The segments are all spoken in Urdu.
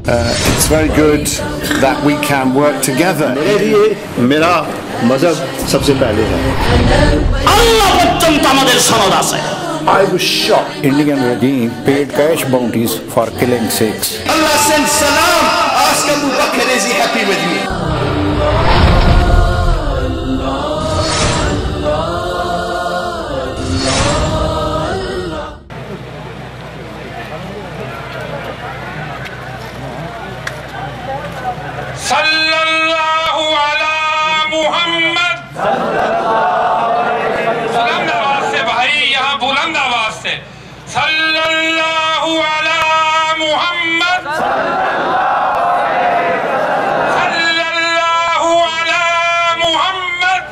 It's very good that we can work together. میرے لیے میرا مذہب سب سے پہلے ہے. اللہ پرچم تمہارے سنود آسے. I was shocked. Indian regime paid cash bounties for killing Sikhs. Allah send salam. Ask Abu Bakr, is he happy with me? Sallallahu ala Muhammad. بلند آواز سے بھائی, یہاں بلند آواز سے. Sallallahu ala Muhammad. Sallallahu ala Muhammad.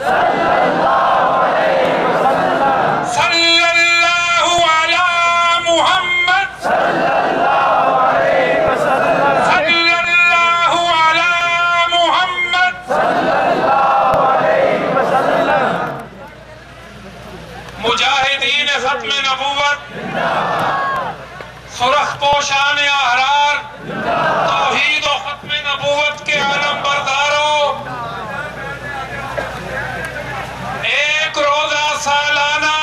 Sallallahu ala Muhammad. مجاہدین ختم نبوت, سرخ پوشان احرار, توحید و ختم نبوت کے علم برداروں, ایک روزہ سالانہ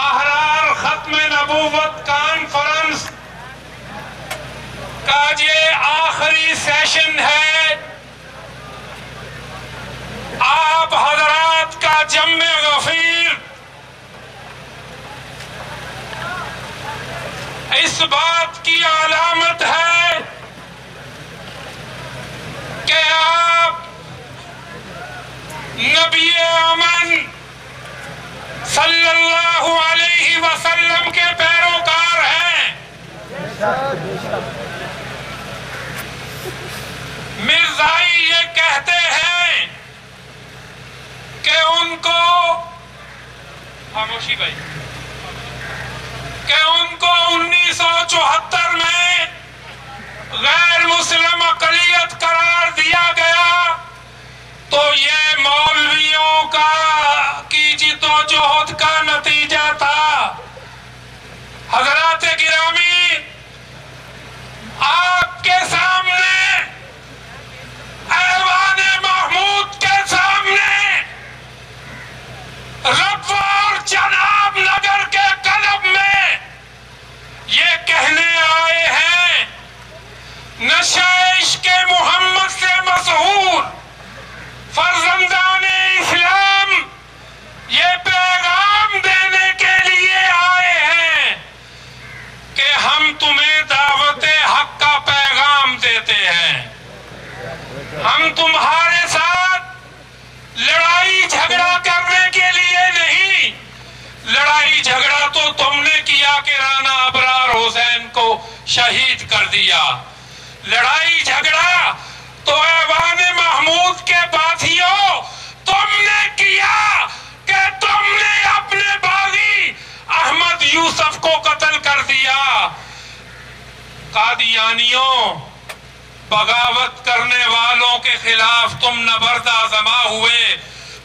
احرار ختم نبوت کانفرنس کا یہ آخری سیشن ہے. آپ حضرات کا جمع غفیر اس بات کی علامت ہے کہ آپ نبی امن صلی اللہ علیہ وسلم کے پیروکار ہیں. مرزائی یہ کہتے ہیں کہ ان کو خاموشی بھائی کہ ان کو 1974 میں غیر مسلم اقلیت قرار دیا گیا تو یہ مولویوں کی جد و جہد کا نتیجہ تھا. حضرات گرامی, آپ کے سامنے ایوان محمود کے سامنے ربوار جناب نگر کے قلب میں یہ کہنے آئے ہیں, نشہ عشق محمد سے مسحور فرزندان اسلام یہ پیغام دینے کے لیے آئے ہیں کہ ہم تمہیں دعوت حق کا پیغام دیتے ہیں. ہم تمہارے ساتھ لڑائی جھگڑا کرنے کے لیے نہیں. لڑائی جھگڑا تو تم نے کیا کہ رانا ابرار حسین کو شہید کر دیا. لڑائی جھگڑا تو ایوان محمود کے باتھیوں تم نے کیا کہ تم نے اپنے باغی احمد یوسف کو قتل کر دیا. قادیانیوں, بغاوت کرنے والوں کے خلاف تم نبرد آزما ہوئے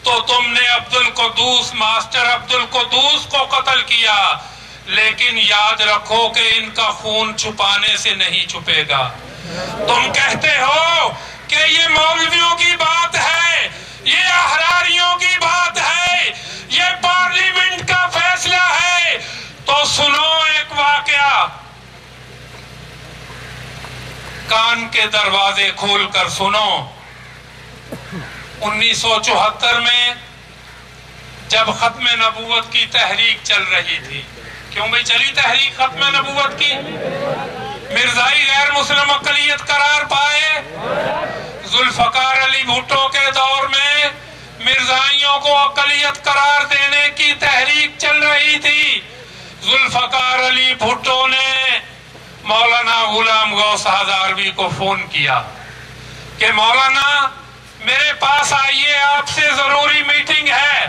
تو تم نے عبدالقدوس, ماسٹر عبدالقدوس کو قتل کیا, لیکن یاد رکھو کہ ان کا خون چھپانے سے نہیں چھپے گا. تم کہتے ہو کہ یہ مولویوں کی بات ہے, یہ احراریوں کی بات ہے, یہ پارلیمنٹ کا فیصلہ ہے, تو سنو ایک واقعہ. کان کے دروازے کھول کر سنو. 1974 میں جب ختم نبوت کی تحریک چل رہی تھی, کیوں بھئی چلی تحریک ختم نبوت کی؟ مرزائی غیر مسلم اقلیت قرار پائے. ذوالفقار علی بھٹو کے دور میں مرزائیوں کو اقلیت قرار دینے کی تحریک چل رہی تھی. ذوالفقار علی بھٹو نے مولانا غلام غوث ہزاروی کو فون کیا کہ مولانا میرے پاس آئیے, آپ سے ضروری میٹنگ ہے.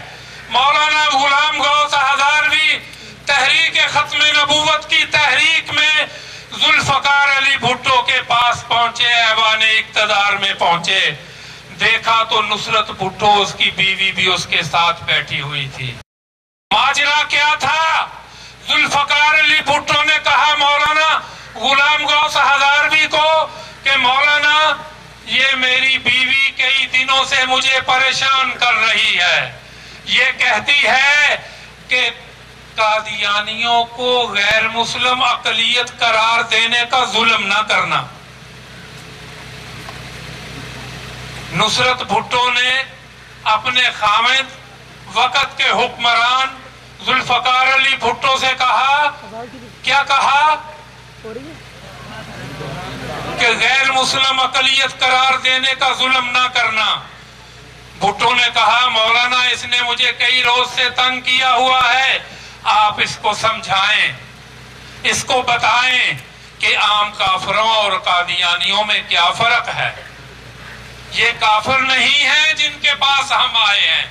مولانا غلام غوث ہزاروی تحریک ختم نبوت کی تحریک میں ذوالفقار علی بھٹو کے پاس پہنچے, ایوان اقتدار میں پہنچے. دیکھا تو نصرت بھٹو اس کی بیوی بھی اس کے ساتھ بیٹھی ہوئی تھی. ماجرا کیا تھا؟ ذوالفقار علی بھٹو نے کہا مولانا غلام غوث دنوں سے مجھے پریشان کر رہی ہے. یہ کہتی ہے کہ قادیانیوں کو غیر مسلم اقلیت قرار دینے کا ظلم نہ کرنا. نصرت بھٹو نے اپنے خامد وقت کے حکمران ذوالفقار علی بھٹو سے کہا، کیا کہا؟ کہ غیر مسلم اقلیت قرار دینے کا ظلم نہ کرنا. بھٹو نے کہا مولانا اس نے مجھے کئی روز سے تنگ کیا ہوا ہے، آپ اس کو سمجھائیں، اس کو بتائیں کہ عام کافروں اور قادیانیوں میں کیا فرق ہے. یہ کافر نہیں ہیں جن کے پاس ہم آئے ہیں،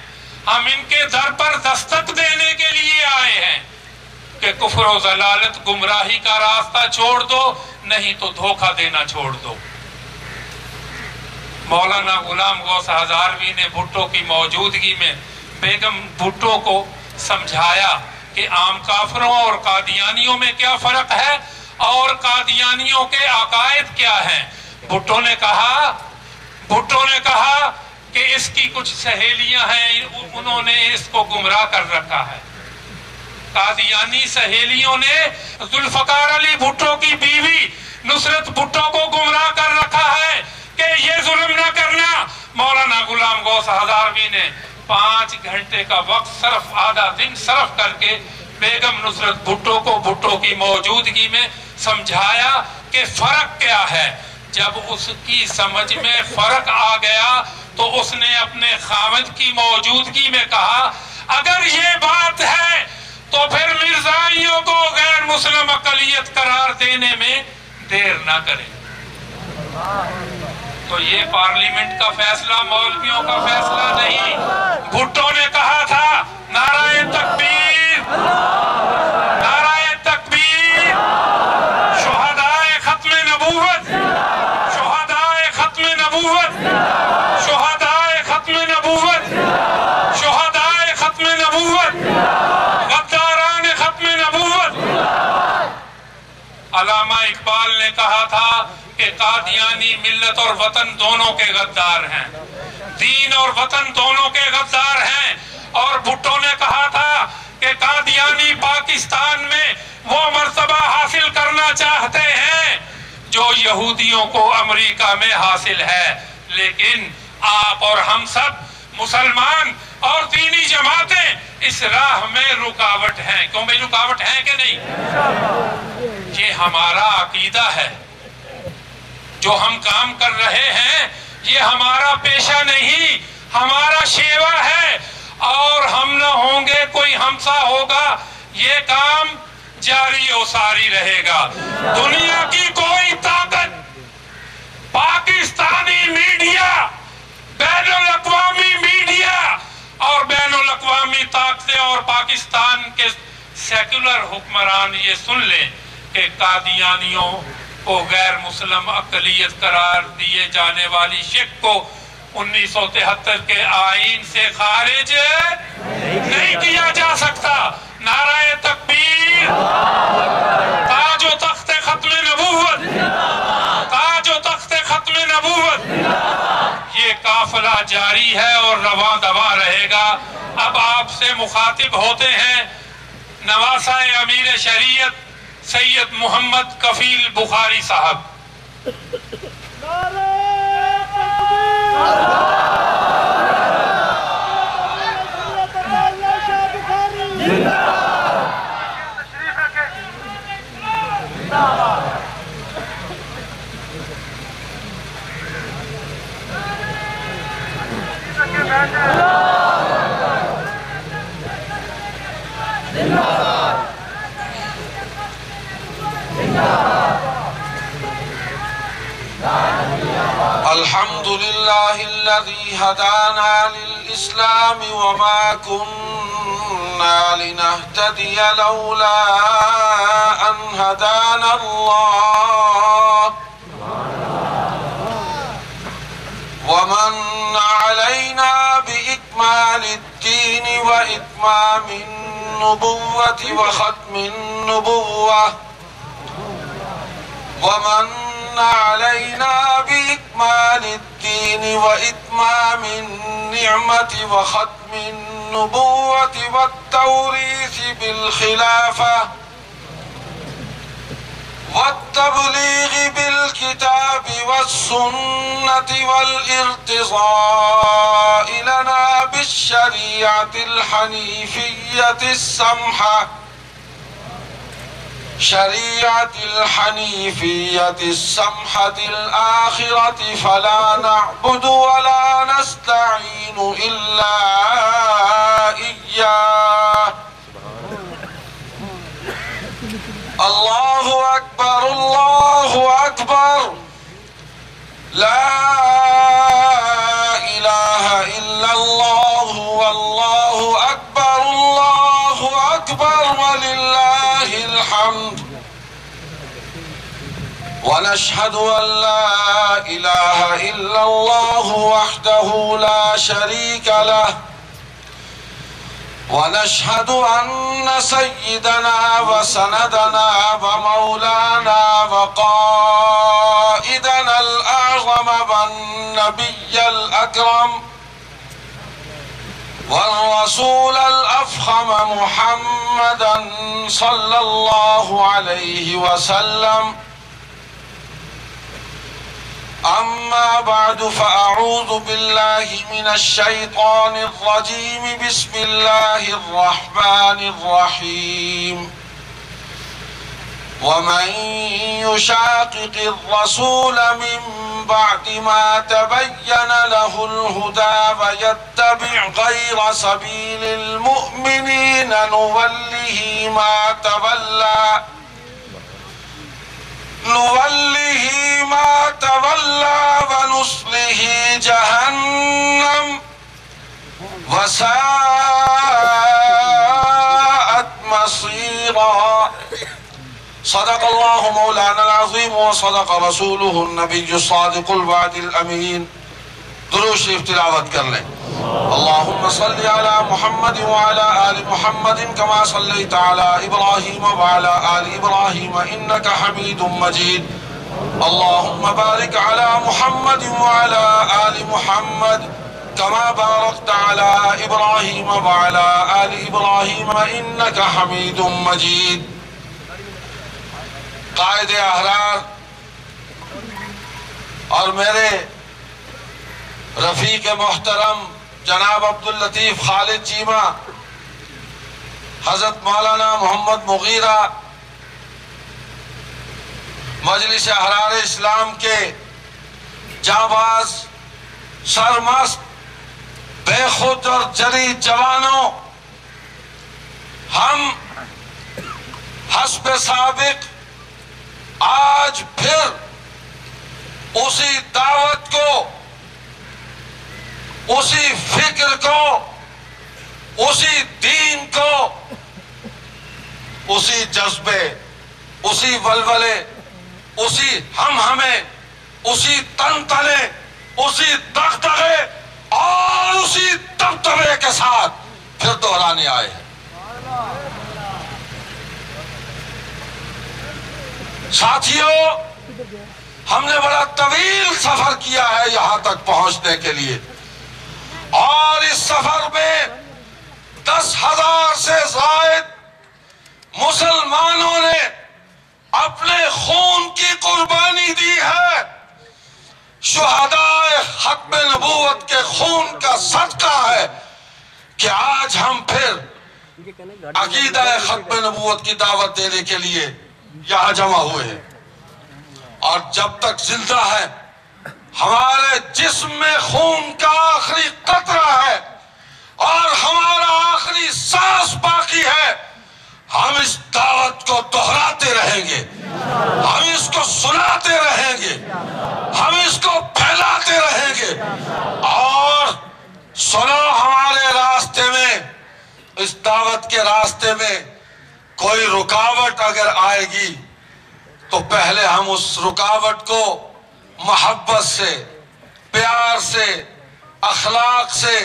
ہم ان کے در پر دستک دینے کے لیے آئے ہیں کہ کفر و ضلالت گمراہی کا راستہ چھوڑ دو، نہیں تو دھوکہ دینا چھوڑ دو. مولانا غلام غوث ہزاروی نے بھٹو کی موجودگی میں بیگم بھٹو کو سمجھایا کہ عام کافروں اور قادیانیوں میں کیا فرق ہے اور قادیانیوں کے عقائد کیا ہیں. بھٹو نے کہا کہ اس کی کچھ سہیلیاں ہیں، انہوں نے اس کو گمراہ کر رکھا ہے. قادیانی سہیلیوں نے ذوالفقار علی بھٹو کی بیوی نصرت بھٹو کو گمراہ کر رکھا ہے کہ یہ ظلم نہ کرنا. مولانا غلام غوث ہزاروی نے 5 گھنٹے کا وقت صرف آدھا دن صرف کر کے بیگم نصرت بھٹو کو بھٹو کی موجودگی میں سمجھایا کہ فرق کیا ہے. جب اس کی سمجھ میں فرق آ گیا تو اس نے اپنے خاوند کی موجودگی میں کہا اگر یہ بات ہے تو پھر مرزائیوں کو غیر مسلم اقلیت قرار دینے میں دیر نہ کریں. تو یہ پارلیمنٹ کا فیصلہ مولویوں کا فیصلہ نہیں. بھٹو نے کہا تھا نعرہ تکبیر، نعرہ تکبیر، شہدائے ختم نبوت، شہدائے ختم نبوت، شہدائے ختم نبوت، شہدائے ختم نبوت، غداران ختم نبوت. علامہ اقبال نے کہا تھا کہ قادیانی ملت اور وطن دونوں کے غدار ہیں، دین اور وطن دونوں کے غدار ہیں. اور بھٹو نے کہا تھا کہ قادیانی پاکستان میں وہ مرتبہ حاصل کرنا چاہتے ہیں جو یہودیوں کو امریکہ میں حاصل ہے. لیکن آپ اور ہم سب مسلمان اور دینی جماعتیں اس راہ میں رکاوٹ ہیں. کیوں بھائی رکاوٹ ہیں کہ نہیں؟ یہ ہمارا عقیدہ ہے، جو ہم کام کر رہے ہیں یہ ہمارا پیشہ نہیں، ہمارا شیوا ہے. اور ہم نہ ہوں گے کوئی ہمسا ہوگا، یہ کام جاری و ساری رہے گا. دنیا کی کوئی طاقت، پاکستانی میڈیا، بین الاقوامی میڈیا اور بین الاقوامی طاقتیں اور پاکستان کے سیکولر حکمران یہ سن لیں کہ قادیانیوں کو غیر مسلم اقلیت قرار دیے جانے والی شک کو 1973 کے آئین سے خارج نہیں کیا جا سکتا. نعرہ تکبیر، تاج و تخت ختم نبوت، تاج و تخت ختم نبوت. یہ قافلہ جاری ہے اور رواں دواں رہے گا. اب آپ سے مخاطب ہوتے ہیں نواسہ امیر شریعت سید محمد کفیل بخاری صاحب. الحمد لله الذي هدانا للإسلام وما كنا لنهتدي لولا أن هدانا الله ومن علينا بإكمال الدين وإتمام النبوة وختم النبوة ومن علينا بإكمال الدين وإتمام النعمة وختم النبوة والتوريث بالخلافة والتبليغ بالكتاب والسنة والارتضاء لنا بالشريعة الحنيفية السمحة شريعة الحنيفية السمحة الآخرة فلا نعبد ولا نستعين إلا إياه. الله أكبر الله أكبر لا إله إلا الله والله أكبر الله أكبر ولله الحمد. ونشهد أن لا إله إلا الله وحده لا شريك له ونشهد أن سيدنا وسندنا ومولانا وقائدنا الأعظم والنبي الأكرم والرسول الأفخم محمدا صلى الله عليه وسلم. أما بعد فأعوذ بالله من الشيطان الرجيم بسم الله الرحمن الرحيم. ومن يشاقق الرسول من بعد ما تبين له الهدى ويتبع غير سبيل المؤمنين نوله ما تولى ونصله جهنم وساءت مصيرا. صدق الله مولانا العظيم وصدق رسوله النبي الصادق الوعد الأمين. درود شریف تلاوت کر لیں. اللهم صل على محمد وعلى آل محمد كما صليت على إبراهيم وعلى آل إبراهيم إنك حميد مجيد. اللهم بارك على محمد وعلى آل محمد كما باركت على إبراهيم وعلى آل إبراهيم إنك حميد مجيد. قائد احرار اور میرے رفیق محترم جناب عبداللطیف خالد چیمہ، حضرت مولانا محمد مغیرہ، مجلس احرار اسلام کے جانباز سرمست بے خود اور جری جوانوں، ہم حسب سابق آج پھر اسی دعوت کو، اسی فکر کو، اسی دین کو، اسی جذبے، اسی ولولے، اسی ہمیں، اسی تنتنے، اسی دغدغے اور اسی دبدبے کے ساتھ پھر دہرانے آئے ہیں. ساتھیوں، ہم نے بڑا طویل سفر کیا ہے یہاں تک پہنچنے کے لیے، اور اس سفر میں 10,000 سے زائد مسلمانوں نے اپنے خون کی قربانی دی ہے. شہدائے ختم نبوت کے خون کا صدقہ ہے کہ آج ہم پھر عقیدہ ختم نبوت کی دعوت دینے کے لیے یہاں جمع ہوئے ہیں. اور جب تک زندہ ہے، ہمارے جسم میں خون کا آخری قطرہ ہے اور ہمارا آخری سانس باقی ہے، ہم اس دعوت کو دہراتے رہیں گے، ہم اس کو سناتے رہیں گے، ہم اس کو پھیلاتے رہیں گے. اور سنو، ہمارے راستے میں، اس دعوت کے راستے میں کوئی رکاوٹ اگر آئے گی تو پہلے ہم اس رکاوٹ کو محبت سے، پیار سے، اخلاق سے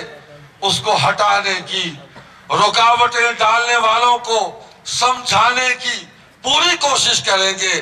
اس کو ہٹانے کی، رکاوٹیں ڈالنے والوں کو سمجھانے کی پوری کوشش کریں گے.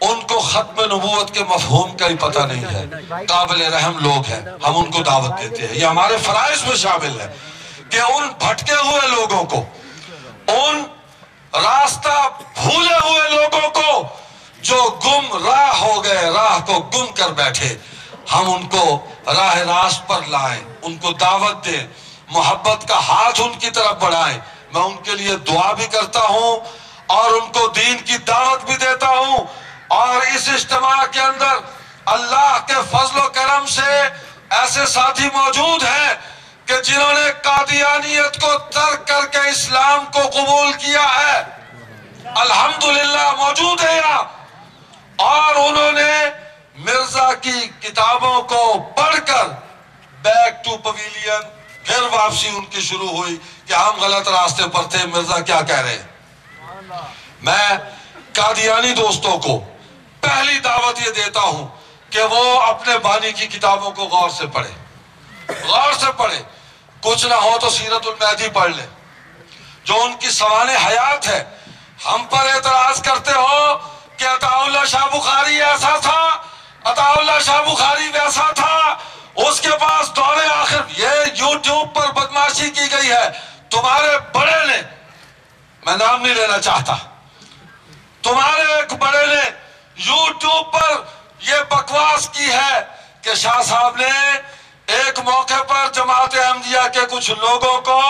ان کو ختم نبوت کے مفہوم کا ہی پتہ نہیں ہے، قابل رحم لوگ ہیں، ہم ان کو دعوت دیتے ہیں، یہ ہمارے فرائض میں شامل ہے کہ ان بھٹکے ہوئے لوگوں کو، ان راستہ بھولے ہوئے لوگوں کو جو گم راہ ہو گئے، راہ کو گم کر بیٹھے، ہم ان کو راہ راست پر لائیں، ان کو دعوت دیں، محبت کا ہاتھ ان کی طرف بڑھائیں۔ میں ان کے لیے دعا بھی کرتا ہوں اور ان کو دین کی دعوت بھی دیتا ہوں، اور اس اجتماع کے اندر اللہ کے فضل و کرم سے ایسے ساتھی موجود ہیں کہ جنہوں نے قادیانیت کو ترک کر کے اسلام کو قبول کیا ہے، الحمدللہ موجود ہے یہاں، اور انہوں نے مرزا کی کتابوں کو پڑھ کر بیک ٹو پویلین، پھر واپسی ان کی شروع ہوئی کہ ہم غلط راستے پر تھے، مرزا کیا کہہ رہے ہیں۔ میں قادیانی دوستوں کو پہلی دعوت یہ دیتا ہوں کہ وہ اپنے بانی کی کتابوں کو غور سے پڑھیں، غور سے پڑھیں، کچھ نہ ہو تو سیرت المہدی پڑھ لیں جو ان کی سوانح حیات ہے۔ ہم پر اعتراض کرتے ہو کہ عطا اللہ شاہ بخاری ایسا تھا، عطا اللہ شاہ بخاری ویسا تھا، اس کے پاس دور آخر، یہ یوٹیوب پر بدماشی کی گئی ہے۔ تمہارے بڑے نے، میں نام نہیں لینا چاہتا، تمہارے ایک بڑے نے یوٹیوب پر یہ بکواس کی ہے کہ شاہ صاحب نے ایک موقع پر جماعت احمدیہ کے کچھ لوگوں کو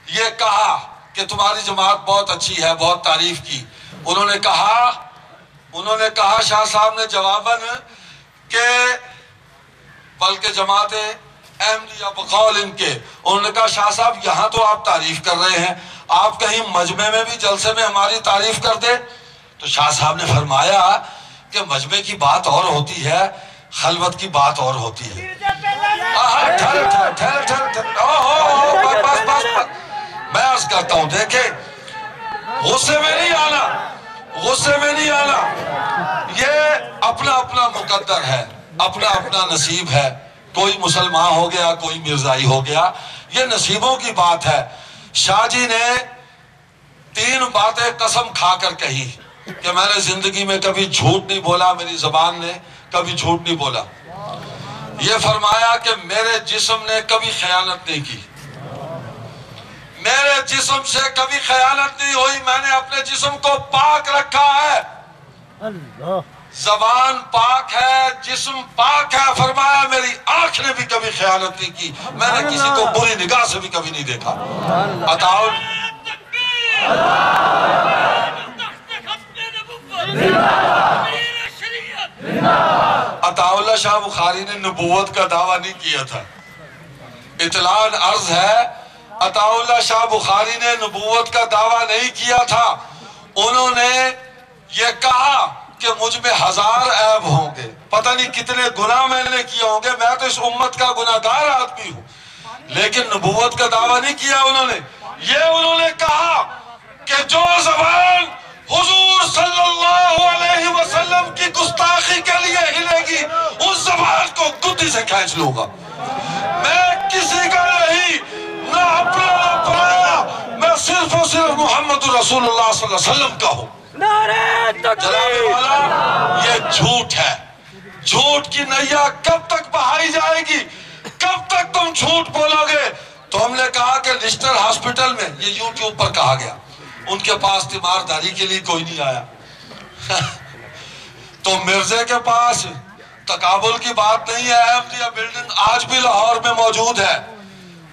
یہ کہا کہ تمہاری جماعت بہت اچھی ہے، بہت تعریف کی۔ انہوں نے کہا شاہ صاحب نے جواباً کہ بلکہ جماعت احمدیہ بقول ان کے، انہوں نے کہا شاہ صاحب یہاں تو آپ تعریف کر رہے ہیں، آپ کہیں مجمع میں بھی جلسے میں ہماری تعریف کر دیں۔ تو شاہ صاحب نے فرمایا کہ مجمع کی بات اور ہوتی ہے، خلوت کی بات اور ہوتی ہے۔ میں عرض کرتا ہوں، دیکھیں غصے میں نہیں آنا، غصے میں نہیں آنا، یہ اپنا اپنا مقدر ہے، اپنا اپنا نصیب ہے، کوئی مسلمان ہو گیا، کوئی مرزائی ہو گیا، یہ نصیبوں کی بات ہے۔ شاہ جی نے 3 باتیں قسم کھا کر کہی کہ میں نے زندگی میں کبھی جھوٹ نہیں بولا، میری زبان نے کبھی جھوٹ نہیں بولا۔ یہ فرمایا کہ میرے جسم نے کبھی خیانت نہیں کی، میرے جسم سے کبھی خیانت نہیں ہوئی، میں نے اپنے جسم کو پاک رکھا ہے، زبان پاک ہے، جسم پاک ہے۔ فرمایا میری آنکھ نے بھی کبھی خیانت نہیں کی، میں نے کسی کو بری نگاہ سے بھی کبھی نہیں دیکھا۔ عطا اللہ شاہ بخاری نے نبوت کا دعویٰ نہیں کیا تھا، اطلاع عرض ہے، عطا اللہ شاہ بخاری نے نبوت کا دعویٰ نہیں کیا تھا۔ انہوں نے یہ کہا کہ مجھ میں 1000 عیب ہوں گے، پتہ نہیں کتنے گناہ میں نے کیے ہوں گے، میں تو اس امت کا گناہگار آدمی ہوں، لیکن نبوت کا دعویٰ نہیں کیا انہوں نے۔ یہ انہوں نے کہا کہ جو زبان حضور صلی اللہ علیہ وسلم کی گستاخی کے لیے ہلے گی، اس زبان کو گدی سے کھینچ لوں گا۔ میں کسی کا نہیں، نہ اپنا نہ پرایا، میں صرف اور صرف محمد رسول اللہ صلی اللہ علیہ وسلم کا ہوں۔ جناب والا، یہ جھوٹ ہے، جھوٹ کی نیا کب تک بہائی جائے گی؟ کب تک تم جھوٹ بولو گے؟ تو ہم نے کہا کہ لسٹر ہاسپٹل میں، یہ یوٹیوب پر کہا گیا، ان کے پاس تیمارداری کے لیے کوئی نہیں آیا۔ تو مرزے کے پاس تقابل کی بات نہیں ہے، احمدیہ بلڈنگ آج بھی لاہور میں موجود ہے،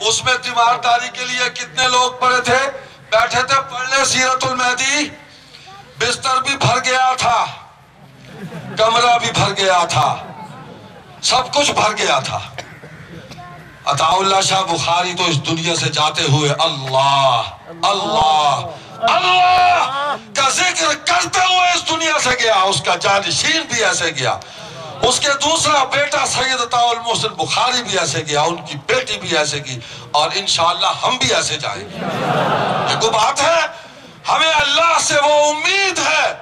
اس میں تیمارداری کے لیے کتنے لوگ پڑے تھے، بیٹھے تھے پڑھنے سیرت المہدی، بستر بھی بھر گیا تھا، کمرہ بھی بھر گیا تھا، سب کچھ بھر گیا تھا۔ عطا اللہ شاہ بخاری تو اس دنیا سے جاتے ہوئے اللہ اللہ اللہ کا ذکر کرتے ہوئے اس دنیا سے گیا، اس کا جانشین بھی ایسے گیا، اس کے دوسرا بیٹا سید عطا المحسن بخاری بھی ایسے گیا، ان کی بیٹی بھی ایسے کی، اور انشاءاللہ ہم بھی ایسے جائیں گے۔ یہ کوئی بات ہے؟ ہمیں اللہ سے وہ امید ہے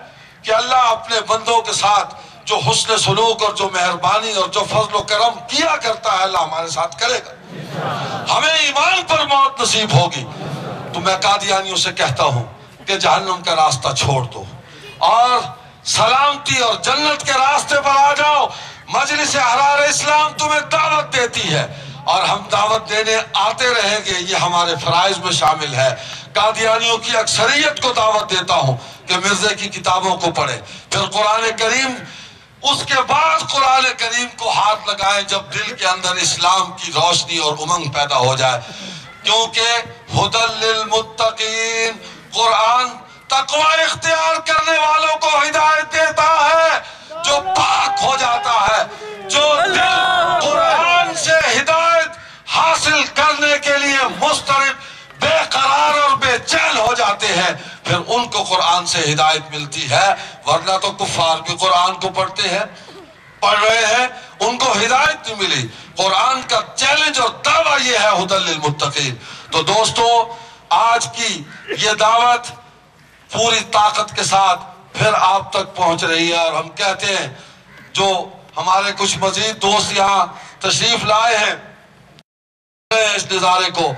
کہ اللہ اپنے بندوں کے ساتھ جو حسن سلوک اور جو مہربانی اور جو فضل و کرم کیا کرتا ہے، اللہ ہمارے ساتھ کرے گا۔ ہمیں ایمان پر موت نصیب ہوگی۔ تو میں قادیانیوں سے کہتا ہوں کہ جہنم کا راستہ چھوڑ دو اور سلامتی اور جنت کے راستے پر آ جاؤ. مجلس احرار اسلام تمہیں دعوت دیتی ہے اور ہم دعوت دینے آتے رہیں گے. یہ ہمارے فرائض میں شامل ہے. قادیانیوں کی اکثریت کو دعوت دیتا ہوں کہ مرزا کی کتابوں کو پڑھیں. پھر قرآن کریم، اس کے بعد قرآن کریم کو ہاتھ لگائیں جب دل کے اندر اسلام کی روشنی اور امنگ پیدا ہو جائے. کیونکہ ہدی للمتقین، قرآن تقوی اختیار کرنے والوں کو ہدایت دیتا ہے. جو پاک ہو جاتا ہے، جو دل قرآن سے ہدایت حاصل کرنے کے لیے مضطرب، بے قرار اور بے چین ہو جاتے ہیں، پھر ان کو قرآن سے ہدایت ملتی ہے. ورنہ تو کفار بھی قرآن کو پڑھتے ہیں، پڑھ رہے ہیں، ان کو ہدایت نہیں ملی. قرآن کا چیلنج اور دعویٰ یہ ہے ہدی للمتقین. تو دوستو، آج کی یہ دعوت پوری طاقت کے ساتھ پھر آپ تک پہنچ رہی ہے. اور ہم کہتے ہیں جو ہمارے کچھ مزید دوست یہاں تشریف لائے ہیں اس نظارے کو،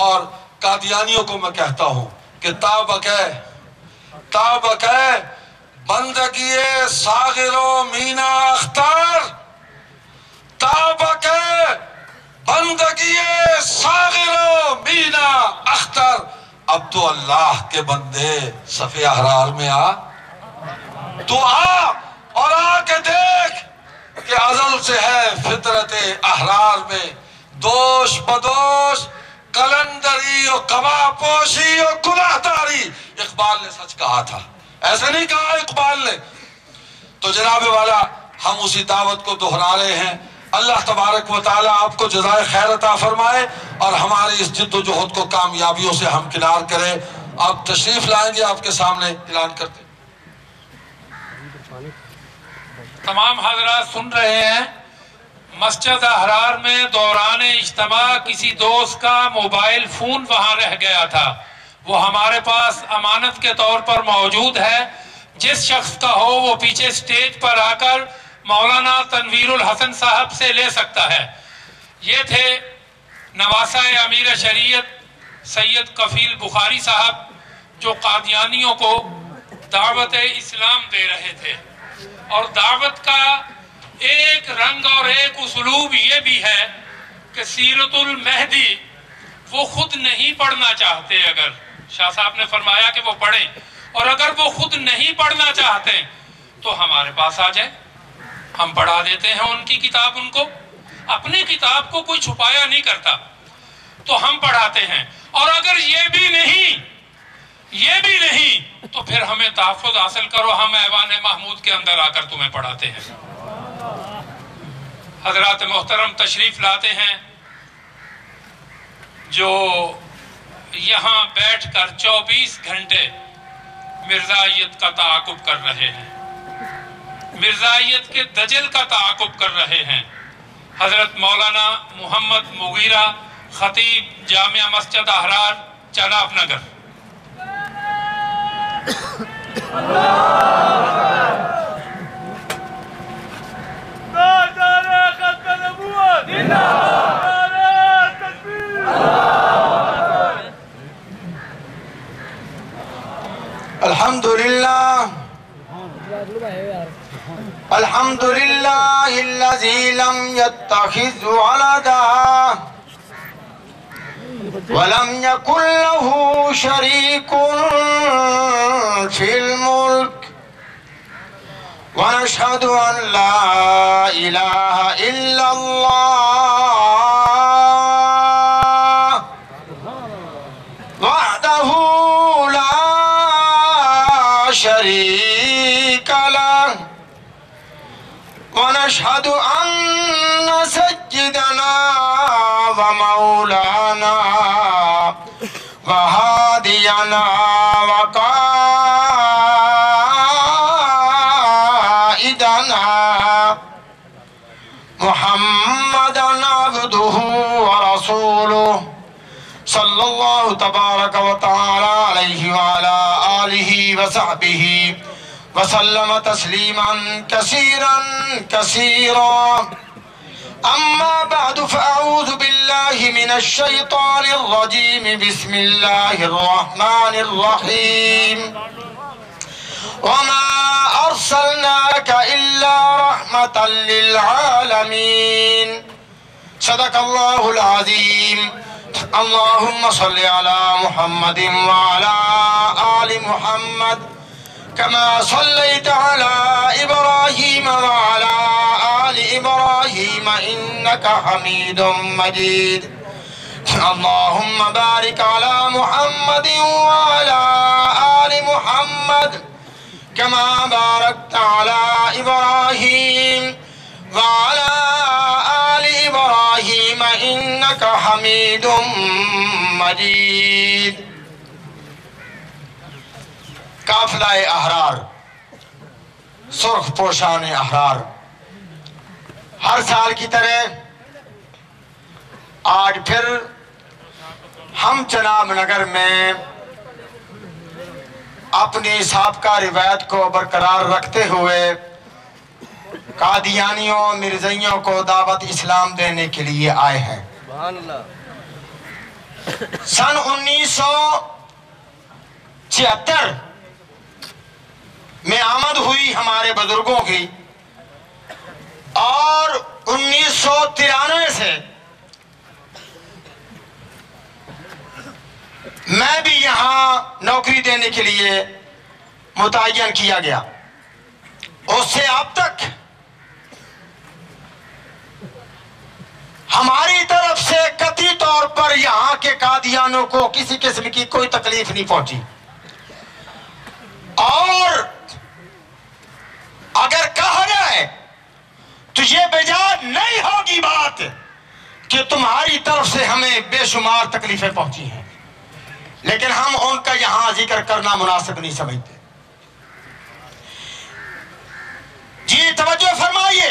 اور قادیانیوں کو میں کہتا ہوں کہ تابکے بندگی ساغر و مینا اختر، تابکے بندگی ساغر و مینا اختر. اب تو اللہ کے بندے صف احرار میں آ، تو آ اور آ کے دیکھ کہ ازل سے ہے فطرت احرار میں دوش بدوش، کلندری و قبا پوشی و گناہداری. اقبال نے سچ کہا تھا، ایسے نہیں کہا اقبال نے. تو جناب والا، ہم اسی دعوت کو دہرا رہے ہیں. اللہ تبارک و تعالیٰ آپ کو جزائے خیر عطا فرمائے اور ہماری اس جد و جہد کو کامیابیوں سے ہمکنار کرے. آپ تشریف لائیں گے، آپ کے سامنے اعلان کرتے. تمام حضرات سن رہے ہیں، مسجد احرار میں دوران اجتماع کسی دوست کا موبائل فون وہاں رہ گیا تھا. وہ ہمارے پاس امانت کے طور پر موجود ہے. جس شخص کا ہو وہ پیچھے سٹیج پر آ کر مولانا تنویر الحسن صاحب سے لے سکتا ہے. یہ تھے نواسہ امیر شریعت سید کفیل بخاری صاحب، جو قادیانیوں کو دعوت اسلام دے رہے تھے. اور دعوت کا ایک رنگ اور ایک اسلوب یہ بھی ہے کہ سیرت المہدی وہ خود نہیں پڑھنا چاہتے. اگر شاہ صاحب نے فرمایا کہ وہ پڑھیں، اور اگر وہ خود نہیں پڑھنا چاہتے تو ہمارے پاس آ جائیں، ہم پڑھا دیتے ہیں ان کی کتاب. ان کو اپنی کتاب کو کوئی چھپایا نہیں کرتا، تو ہم پڑھاتے ہیں. اور اگر یہ بھی نہیں تو پھر ہمیں تحفظ حاصل کرو، ہم ایوان محمود کے اندر آ کر تمہیں پڑھاتے ہیں. حضرات محترم تشریف لاتے ہیں جو یہاں بیٹھ کر 24 گھنٹے مرزائیت کا تعاقب کر رہے ہیں، مرزائیت کے دجل کا تعاقب کر رہے ہیں. حضرت مولانا محمد مغیرہ، خطیب جامعہ مسجد احرار، چناب نگر. الحمد لله الذي لم يتخذ ولدا ولم يكن له شريك في الملك ونشهد أن لا إله إلا الله وحده لا شريك له ونشهد أن سيدنا ومولانا وهادينا وقائدنا محمدا عبده ورسوله صلى الله تبارك وتعالى عليه وعلى آله وصحبه وسلم تسليما كثيرا كثيرا. أما بعد فأعوذ بالله من الشيطان الرجيم. بسم الله الرحمن الرحيم. وما أرسلناك إلا رحمة للعالمين. صدق الله العظيم. اللهم صل على محمد وعلى آل محمد كما صليت على إبراهيم وعلى آل إبراهيم إنك حميد مجيد. اللهم بارك على محمد وعلى آل محمد كما باركت على إبراهيم وعلى آل إبراهيم إنك حميد مجيد. قافلہ احرار، سرخ پوشان احرار، ہر سال کی طرح آج پھر ہم جناب نگر میں اپنی سابقہ روایت کو برقرار رکھتے ہوئے قادیانیوں مرزائیوں کو دعوت اسلام دینے کے لیے آئے ہیں۔ سن 1976 میں آمد ہوئی ہمارے بزرگوں کی، اور 1993 سے میں بھی یہاں نوکری دینے کے لیے متعین کیا گیا۔ اس سے اب تک ہماری طرف سے قطعی طور پر یہاں کے قادیانوں کو کسی قسم کی کوئی تکلیف نہیں پہنچی، اور اگر کہا جائے تو یہ بجا نہیں ہوگی بات کہ تمہاری طرف سے ہمیں بے شمار تکلیفیں پہنچی ہیں، لیکن ہم ان کا یہاں ذکر کرنا مناسب نہیں سمجھتے۔ جی توجہ فرمائیے،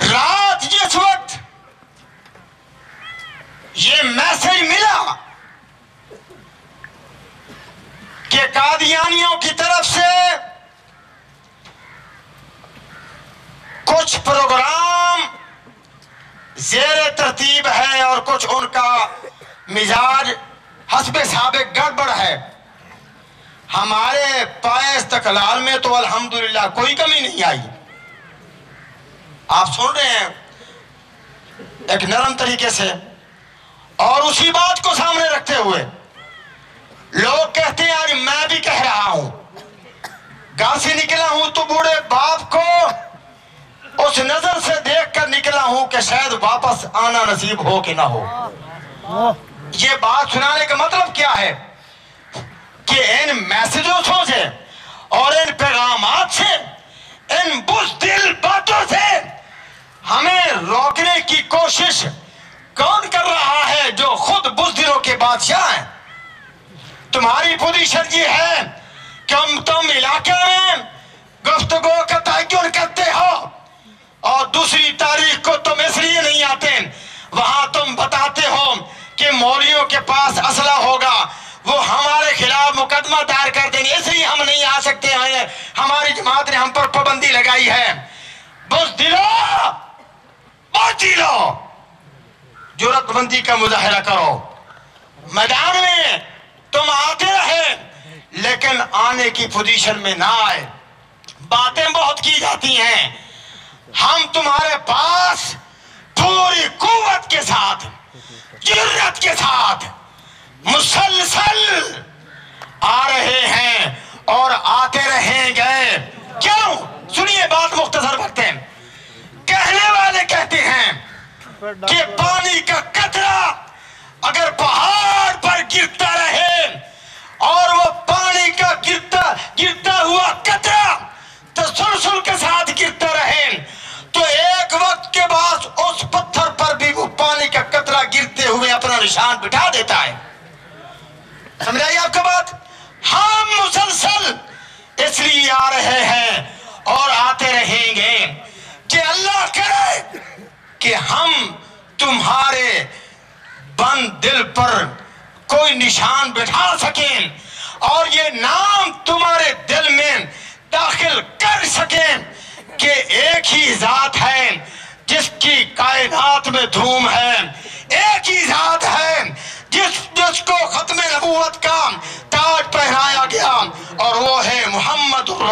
رات جس وقت یہ میسج ملا کہ قادیانیوں کی طرف سے کچھ پروگرام زیر ترتیب ہے اور کچھ ان کا مزاج حسب سابق گڑبڑ ہے، ہمارے پائے استقلال میں تو الحمدللہ کوئی کمی نہیں آئی۔ آپ سن رہے ہیں ایک نرم طریقے سے، اور اسی بات کو سامنے رکھتے ہوئے لوگ کہتے ہیں آج میں بھی کہہ رہا ہوں، گھر سے نکلا ہوں تو بوڑھے باپ کو اس نظر سے دیکھ کر نکلا ہوں کہ شاید واپس آنا نصیب ہو کہ نہ ہو۔ یہ بات سنانے کا مطلب کیا ہے کہ ان میسجوں سے اور ان پیغامات سے، ان بزدل باتوں سے ہمیں روکنے کی کوشش کون کر رہا ہے؟ جو خود بزدلوں کے بادشاہ ہیں۔ تمہاری پوزیشن یہ ہے کہ تم علاقے میں گفتگو کا تعین کرتے ہو، اور دوسری تاریخ کو تم اس لیے نہیں آتے، وہاں تم بتاتے ہو کہ مولویوں کے پاس اسلحہ ہوگا، وہ ہمارے خلاف مقدمہ دائر کر دیں گے، اس لیے ہم نہیں آ سکتے ہیں، ہماری جماعت نے ہم پر پابندی لگائی ہے۔ بزدلو جرأت مندی کا مظاہرہ کرو، میدان میں تم آتے رہے لیکن آنے کی پوزیشن میں نہ آئے۔ باتیں بہت کی جاتی ہیں، ہم تمہارے پاس پوری قوت کے ساتھ، جرأت کے ساتھ مسلسل آ رہے ہیں اور آتے رہیں گے۔ کیوں؟ سنیے بات مختصر کرتے ہیں۔ کہنے والے کہتے ہیں کہ پانی کا قطرہ اگر پہاڑ پر گرتا رہے اور وہ پانی کا گرتا ہوا قطرہ تسلسل کے ساتھ گرتا رہے تو ایک وقت کے بعد اس پتھر پر بھی وہ پانی کا قطرہ گرتے ہوئے اپنا نشان بٹھا دیتا ہے۔ سمجھائیے آپ کا بات؟ ہم مسلسل اس لیے آ رہے ہیں اور آتے رہیں گے کہ اللہ کرے کہ ہم تمہارے بند دل پر کوئی نشان بٹھا سکیں اور یہ نام تمہارے دل میں داخل کر سکیں کہ ایک ہی ذات ہے جس کی کائنات میں دھوم ہے، ایک ہی ذات ہے جس کو ختم نبوت کا تاج پہنایا گیا، اور وہ ہے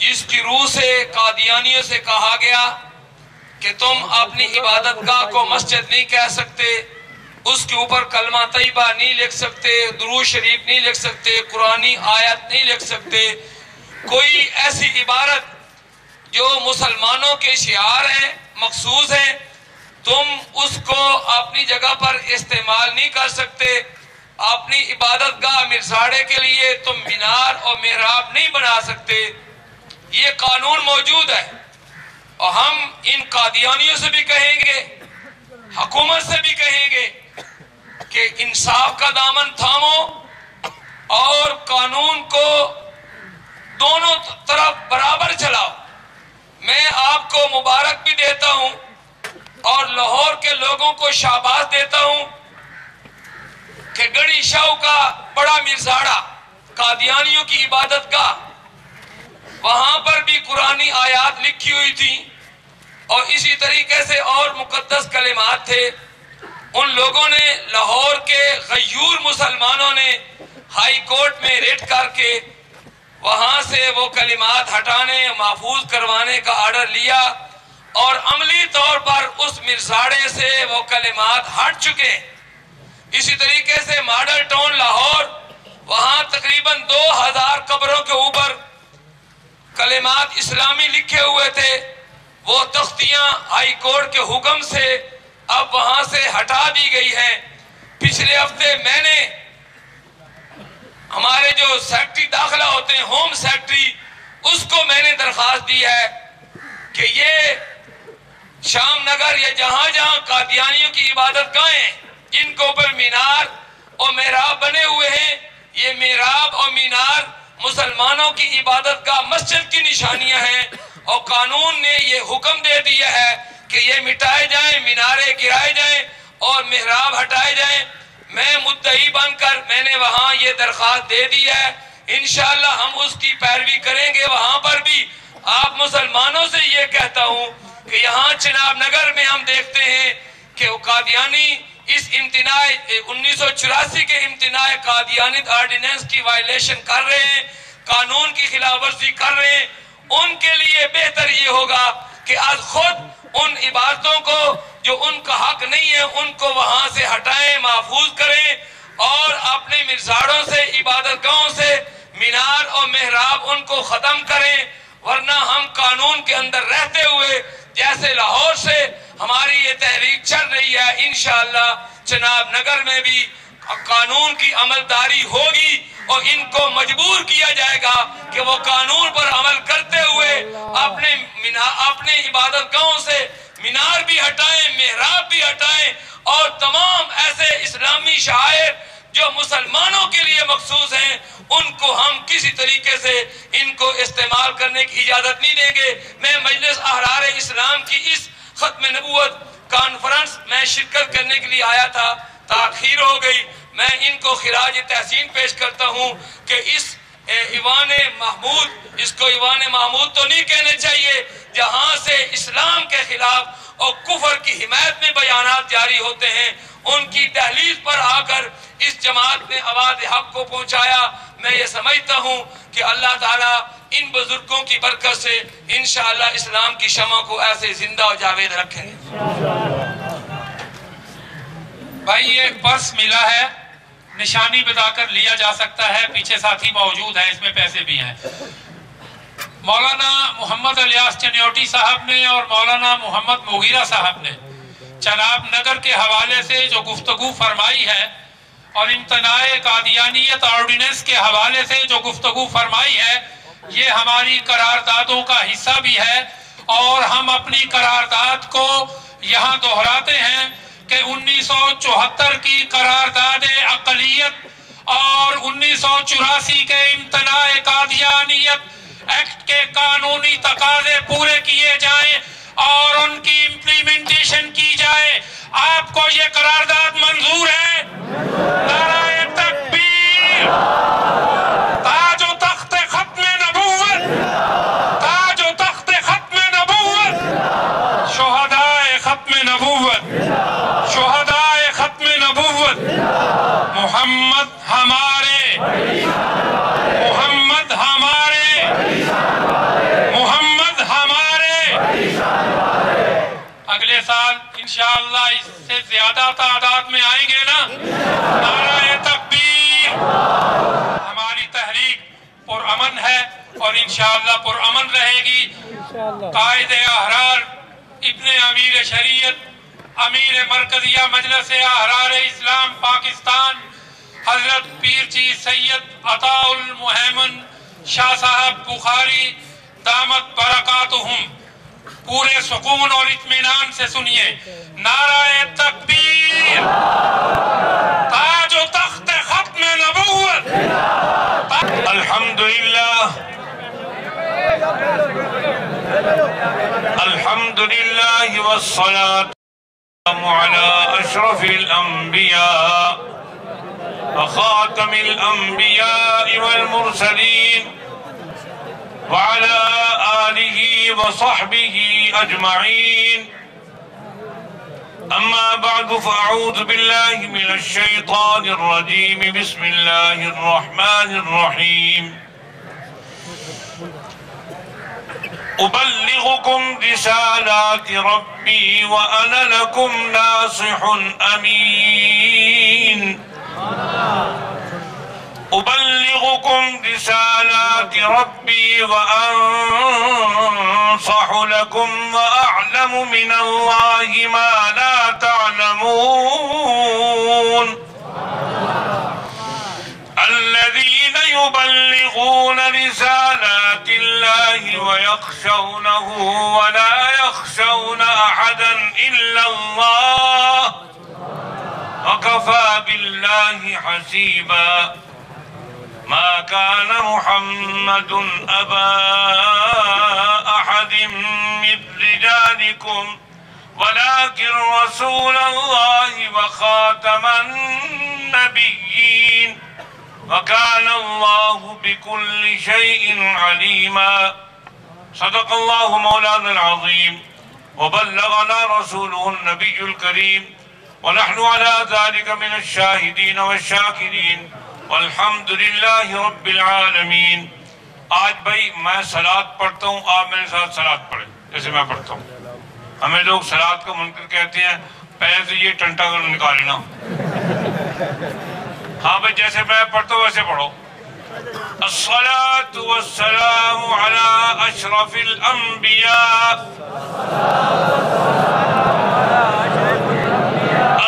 جس کی روح سے قادیانیوں سے کہا گیا کہ تم اپنی عبادت گاہ کو مسجد نہیں کہہ سکتے، اس کے اوپر کلمہ طیبہ نہیں لکھ سکتے، درود شریف نہیں لکھ سکتے، قرآنی آیت نہیں لکھ سکتے، کوئی ایسی عبارت جو مسلمانوں کے شعار ہیں، مخصوص ہیں، تم اس کو اپنی جگہ پر استعمال نہیں کر سکتے۔ اپنی عبادت گاہ مرزاڑے کے لیے تم مینار اور محراب نہیں بنا سکتے۔ یہ قانون موجود ہے، اور ہم ان قادیانیوں سے بھی کہیں گے، حکومت سے بھی کہیں گے کہ انصاف کا دامن تھامو اور قانون کو دونوں طرف برابر چلاؤ۔ میں آپ کو مبارک بھی دیتا ہوں اور لاہور کے لوگوں کو شاباش دیتا ہوں کہ گڑی شاہ کا بڑا مرزاڑا قادیانیوں کی عبادت گاہ، وہاں پر بھی قرآنی آیات لکھی ہوئی تھی اور اسی طریقے سے اور مقدس کلمات تھے۔ ان لوگوں نے، لاہور کے غیور مسلمانوں نے ہائی کورٹ میں ریٹ کر کے وہاں سے وہ کلمات ہٹانے، محفوظ کروانے کا آرڈر لیا، اور عملی طور پر اس مرزاڑے سے وہ کلمات ہٹ چکے۔ اسی طریقے سے ماڈل ٹاؤن لاہور، وہاں تقریباً 2000 قبروں کے اوپر کلمات اسلامی لکھے ہوئے تھے، وہ تختیاں ہائی کورٹ کے حکم سے اب وہاں سے ہٹا دی گئی ہیں۔ پچھلے ہفتے میں نے ہمارے جو سیکٹری داخلہ ہوتے ہیں، ہوم سیکٹری، اس کو میں نے درخواست دی ہے کہ یہ شام نگر یا جہاں جہاں قادیانیوں کی عبادت گاہیں جن کے اوپر مینار اور محراب بنے ہوئے ہیں، یہ محراب اور مینار مسلمانوں کی عبادت گاہ مسجد کی نشانیاں ہیں، اور قانون نے یہ حکم دے دیا ہے کہ یہ مٹائے جائیں، میناریں گرائے جائیں اور محراب ہٹائے جائیں۔ میں مدعی بن کر میں نے وہاں یہ درخواست دے دی ہے، انشاءاللہ ہم اس کی پیروی کریں گے۔ وہاں پر بھی آپ مسلمانوں سے یہ کہتا ہوں کہ یہاں چناب نگر میں ہم دیکھتے ہیں کہ قادیانی اس امتناع 1984 کے امتناع قادیانیت آرڈیننس کی وائلیشن کر رہے ہیں، قانون کی خلاف ورزی کر رہے ہیں۔ ان کے لیے بہتر یہ ہوگا کہ آج خود ان عبادتوں کو جو ان کا حق نہیں ہے ان کو وہاں سے ہٹائیں، محفوظ کریں، اور اپنے مرزاڑوں سے، عبادت گاہوں سے مینار اور محراب ان کو ختم کریں، ورنہ ہم قانون کے اندر رہتے ہوئے جیسے لاہور سے ہماری یہ تحریک چل رہی ہے، انشاءاللہ چناب نگر میں بھی قانون کی عملداری ہوگی اور ان کو مجبور کیا جائے گا کہ وہ قانون پر عمل کرتے ہوئے اپنے عبادت گاہوں سے مینار بھی ہٹائیں، محراب بھی ہٹائیں، اور تمام ایسے اسلامی شعائر جو مسلمانوں کے لیے مخصوص ہیں ان کو ہم کسی طریقے سے ان کو استعمال کرنے کی اجازت نہیں دیں گے۔ میں مجلس احرار اسلام کی اس ختم نبوت کانفرنس میں شرکت کرنے کے لیے آیا تھا، تاخیر ہو گئی۔ میں ان کو خراج تحسین پیش کرتا ہوں کہ اس ایوان محمود، اس کو ایوان محمود تو نہیں کہنے چاہیے جہاں سے اسلام کے خلاف اور کفر کی حمایت میں بیانات جاری ہوتے ہیں، ان کی دہلیز پر آ کر اس جماعت نے آواز حق کو پہنچایا۔ میں یہ سمجھتا ہوں کہ اللہ تعالیٰ ان بزرگوں کی برکت سے انشاءاللہ اسلام کی شمع کو ایسے زندہ و جاوید رکھیں گے۔ بھائی یہ پرس ملا ہے، نشانی بتا کر لیا جا سکتا ہے، پیچھے ساتھی موجود ہیں، اس میں پیسے بھی ہیں۔ مولانا محمد الیاس چنیوٹی صاحب نے اور مولانا محمد مغیرہ صاحب نے چناب نگر کے حوالے سے جو گفتگو فرمائی ہے اور امتناع قادیانیت آرڈیننس کے حوالے سے جو گفتگو فرمائی ہے، یہ ہماری قراردادوں کا حصہ بھی ہے، اور ہم اپنی قرارداد کو یہاں دہراتے ہیں کہ 1974 کی قرارداد اقلیت اور 1984 کے امتناع قادیانیت ایکٹ کے قانونی تقاضے پورے کیے جائیں اور ان کی امپلیمنٹیشن کی جائے۔ آپ کو یہ قرارداد منظور ہے؟ نعرہ تکبیر! تاج و تخت ختم نبوت، تاج و تخت ختم نبوت، شہدائے ختم نبوت، شہدائے ختم نبوت، محمد ہمارے، محمد ہمارے، انشاءاللہ اس سے زیادہ تعداد میں آئیں گے نا؟ نعرہ تکبیر! ہماری تحریک پرامن ہے اور انشاءاللہ پرامن رہے گی۔ قائد احرار ابن امیر شریعت امیر مرکزیہ مجلس احرار اسلام پاکستان حضرت پیر چی سید عطاء المہیمن شاہ صاحب بخاری دامت برکاتہم پورے سکون اور اطمینان سے سنیے۔ نعرہ تکبیر! تاج و تخت ختم نبوت! الحمدللہ الحمدللہ والصلاة على أشرف الأنبياء وخاتم الأنبياء والمرسلين وعلى آله وصحبه أجمعين. أما بعد فأعوذ بالله من الشيطان الرجيم. بسم الله الرحمن الرحيم. أبلغكم رسالات ربي وأنا لكم ناصح أمين. أبلغكم رسالات ربي وأنصح لكم وأعلم من الله ما لا تعلمون. الذين يبلغون رسالات الله ويخشونه ولا يخشون أحدا إلا الله وكفى بالله حسيبا. ما كان محمد أبا أحد من رجالكم ولكن رسول الله وخاتم النبيين وكان الله بكل شيء عليما. صدق الله مولانا العظيم وبلغنا رسوله النبي الكريم ونحن على ذلك من الشاهدين والشاكرين والحمد لله رب العالمین. آج بھائی میں صلاۃ پڑھتا ہوں، آپ میرے ساتھ صلاۃ پڑھیں جیسے میں پڑھتا ہوں. ہمیں لوگ صلاۃ کا منکر کہتے ہیں، پہلے سے یہ ٹنٹا کر نکالنا. ہاں بھائی جیسے میں پڑھتا ہوں ویسے پڑھو. الصلاة والسلام على أشرف الأنبياء.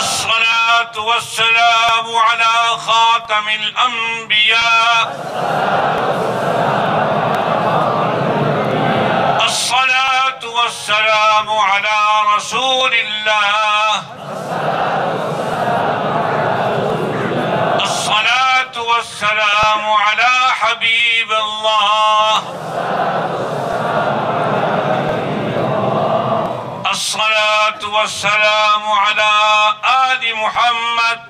الصلاة والسلام على خاتم الأنبياء. الصلاة والسلام على رسول الله. الصلاة والسلام على حبيب الله. الصلاة والسلام على آل محمد.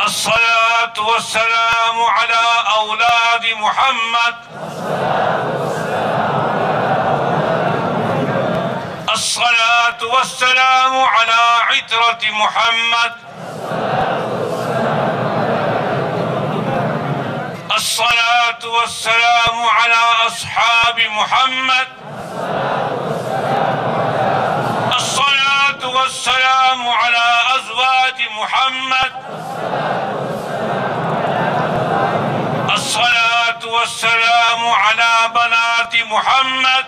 الصلاة والسلام على أولاد محمد. الصلاة والسلام على عترة محمد. الصلاة والسلام على أصحاب محمد. الصلاة والسلام على أزواج محمد. الصلاة والسلام على بنات محمد.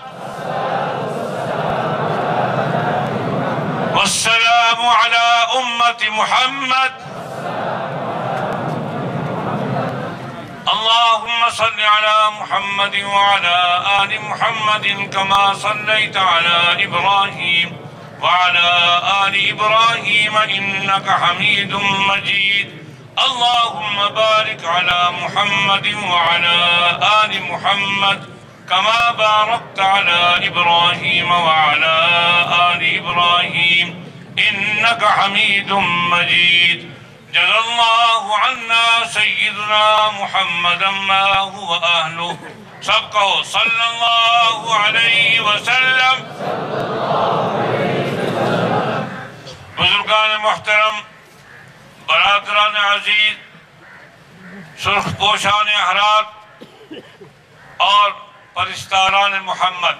والسلام على أمة محمد. اللهم صل على محمد وعلى آل محمد كما صليت على إبراهيم وعلى آل إبراهيم إنك حميد مجيد. اللهم بارك على محمد وعلى آل محمد كما باركت على إبراهيم وعلى آل إبراهيم إنك حميد مجيد. جزا الله عنا سيدنا محمدا ما هو أهله. سب کہو صلی اللہ علیہ وسلم. بزرگان محترم، برادران عزیز، سرخ پوشان حضرات اور پرستاران محمد،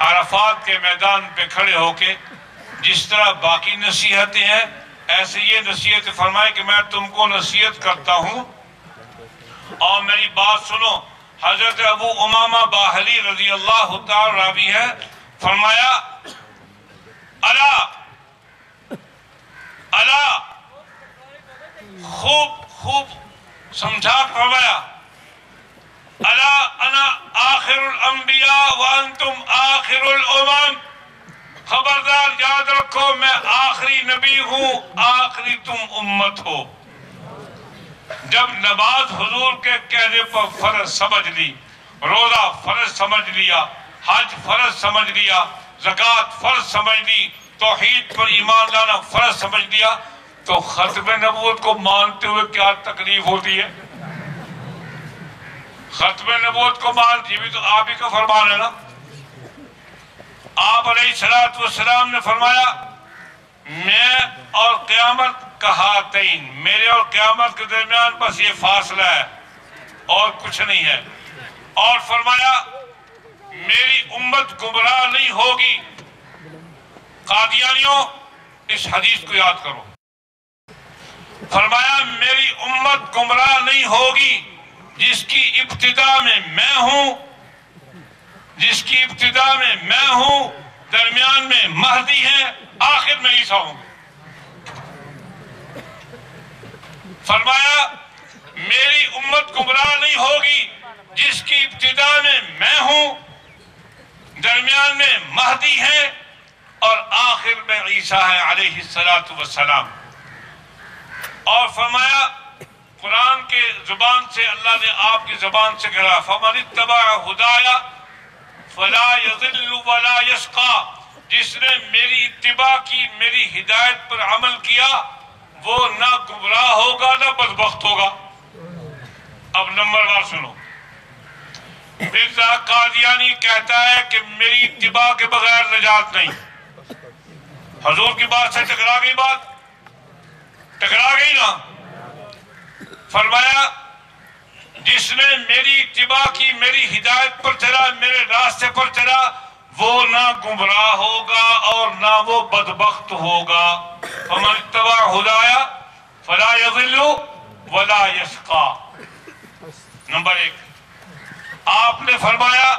عرفات کے میدان پہ کھڑے ہو کے جس طرح باقی نصیحتیں ہیں ایسے یہ نصیحت فرمائے کہ میں تم کو نصیحت کرتا ہوں اور میری بات سنو. حضرت ابو امامہ باہلی رضی اللہ تعالی راوی ہے, فرمایا الا خوب سمجھا فرمایا الا انا آخر الانبیاء وانتم آخر الامم, خبردار یاد رکھو میں آخری نبی ہوں, آخری تم امت ہو. جب نماز حضور کے کہنے پر فرض سمجھ لی, روزہ فرض سمجھ لیا, حج فرض سمجھ لیا, زکوٰۃ فرض سمجھ لی, توحید پر ایمان لانا فرض سمجھ لیا, تو ختم نبوت کو مانتے ہوئے کیا تکلیف ہوتی ہے؟ ختم نبوت کو مانتے بھی تو آپ ہی کا فرمان ہے نا. آپ علیہ السلام نے فرمایا میں اور قیامت کا ہاتین, میرے اور قیامت کے درمیان بس یہ فاصلہ ہے اور کچھ نہیں ہے. اور فرمایا میری امت گمراہ نہیں ہوگی. قادیانیوں اس حدیث کو یاد کرو. فرمایا میری امت گمراہ نہیں ہوگی جس کی ابتدا میں ہوں, جس کی ابتدا میں ہوں, درمیان میں مہدی ہے, آخر میں عیسیٰ ہوں. فرمایا میری امت گمراہ نہیں ہوگی جس کی ابتدا میں ہوں, درمیان میں مہدی ہے اور آخر میں عیسیٰ ہے علیہ السلام. اور فرمایا قرآن کے زبان سے اللہ نے آپ کی زبان سے کہا فَمَنِ اتَّبَعَ هُدَايَ فَلَا يَضِلُّ وَلَا يَشْقَى, جس نے میری اتباع کی, میری ہدایت پر عمل کیا, وہ نہ گمراہ ہوگا نہ بدبخت ہوگا. اب نمبر 1 سنو. مرزا قادیانی کہتا ہے کہ میری اتباع کے بغیر نجات نہیں. حضور کی بات سے ٹکرا گئی, بات ٹکرا گئی نا. فرمایا جس نے میری اتباع کی, میری ہدایت پر چلا, میرے راستے پر چلا, وہ نہ گمراہ ہوگا اور نہ وہ بدبخت ہوگا. فَمَنِ اتَّبَعَ هُدَايَ فَلَا يَضِلُّ وَلَا يَشْقَى. نمبر 1, آپ نے فرمایا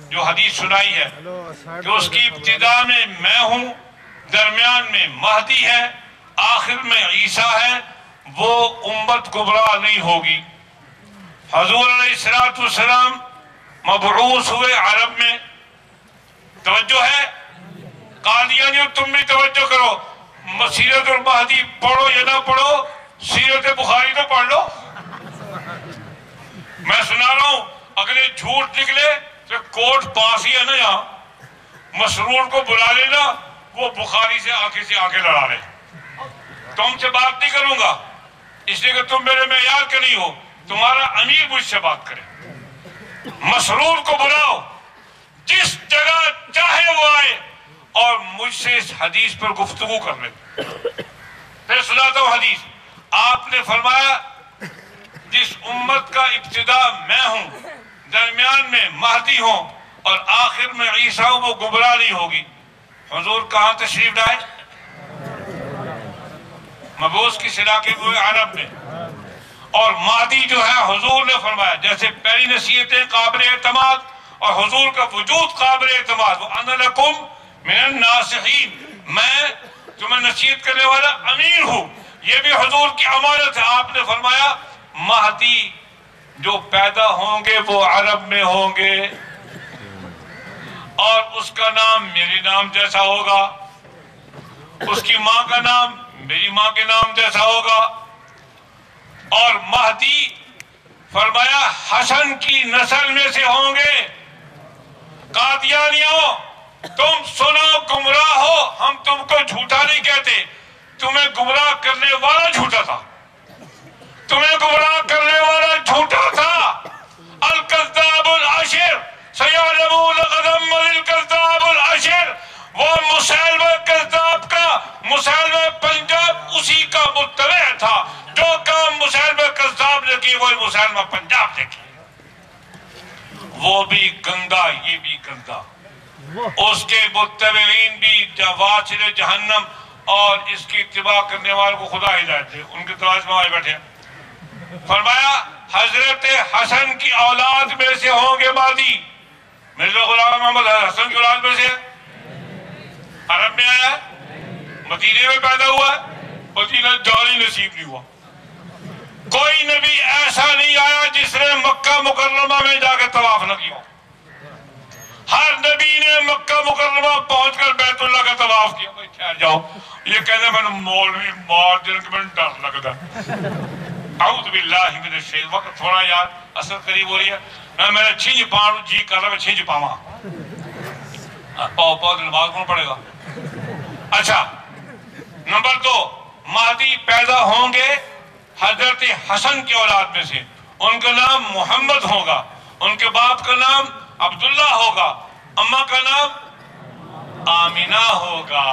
جو حدیث سنائی ہے کہ اس کی ابتدا میں ہوں, درمیان میں مہدی ہے, آخر میں عیسیٰ ہے, وہ امت گمراہ نہیں ہوگی. حضور علیہ السلام مبعوث ہوئے عرب میں. توجہ ہے قادیانیوں, تم بھی توجہ کرو. سیرت المہدی پڑھو یا نہ پڑھو, سیرت بخاری تو پڑھ لو. میں سنا رہا ہوں اگر یہ جھوٹ نکلے تو کوٹ پاس ہی ہے نا, یہاں مسرور کو بلا لینا, وہ بخاری سے آنکھیں لڑا رہے. تم سے بات نہیں کروں گا اس لیے کہ تم میرے معیار کے نہیں ہو, تمہارا امیر مجھ سے بات کرے. مسرور کو بلاؤ, جس جگہ چاہے وہ آئے اور مجھ سے اس حدیث پر گفتگو کر لے. پھر سناتا ہوں حدیث. آپ نے فرمایا جس امت کا ابتدا میں ہوں, درمیان میں مہدی ہوں اور آخر میں عیسیٰ ہوں, وہ گمراہ نہیں ہوگی. حضور کہاں تشریف لائے؟ مبعوث کس علاقے میں ہوئے؟ عرب میں. اور مہدی جو ہے حضور نے فرمایا, جیسے پہلی نصیحتیں قابل اعتماد اور حضور کا وجود قابل اعتماد, وَأَنَا لَكُمْ مِنَ النَّاصِحِينَ, میں تمہیں نصیحت کرنے والا امین ہوں. یہ بھی حضور کی امانت ہے. آپ نے فرمایا مہدی جو پیدا ہوں گے وہ عرب میں ہوں گے اور اس کا نام میرے نام جیسا ہوگا, اس کی ماں کا نام میری ماں کے نام جیسا ہوگا. اور مہدی فرمایا حسن کی نسل میں سے ہوں گے. قادیانیوں تم سنو گمراہ ہو, ہم تم کو جھوٹا نہیں کہتے, تمہیں گمراہ کرنے والا جھوٹا تھا, تمہیں گمراہ کرنے والا جھوٹا تھا. الکذاب العشر سیعلمون غدا من الکذاب العشر, وہ مسیلمہ کذاب کا, مسیلمہ پنجاب اسی کا متبع تھا. جو کام مسیلمہ کذاب نے کی وہی مسیلمہ پنجاب نے کی. وہ بھی گندا, یہ بھی گندا. اس کے متبعین بھی واصل جہنم اور اس کی اتباع کرنے والوں کو خدا ہدایت دے. ان کے تلاش میں آئے بیٹھے ہیں. فرمایا حضرت حسن کی اولاد میں سے ہوں گے مہدی. مرزا غلام محمد حسن کی اولاد میں سے عرب میں آیا ہے, مدینے میں پیدا ہوا ہے, مدینہ جانے نصیب نہیں ہوا. کوئی نبی ایسا نہیں آیا جس نے مکہ مکرمہ میں جا کے طواف نہ کیا. ہر نبی نے مکہ مکرمہ پہنچ کر بیت اللہ کا طواف کیا. بھائی ٹھہر جاؤ, یہ کہنا میں نے مولوی مار دن کہ میں ڈر لگتا. اعوذ باللہ من الشیطان. وقت تھوڑا یار اثر قریب ہو رہی ہے, میں نے چھینج پاؤں جی کر رہا, میں چھینج پاواں. پاؤ نماز کون پڑے گا. اچھا نمبر 2, مہدی پیدا ہوں گے حضرت حسن کی اولاد میں سے. ان کا نام محمد ہوگا, ان کے باپ کا نام عبداللہ ہوگا, اماں کا نام آمینہ ہوگا,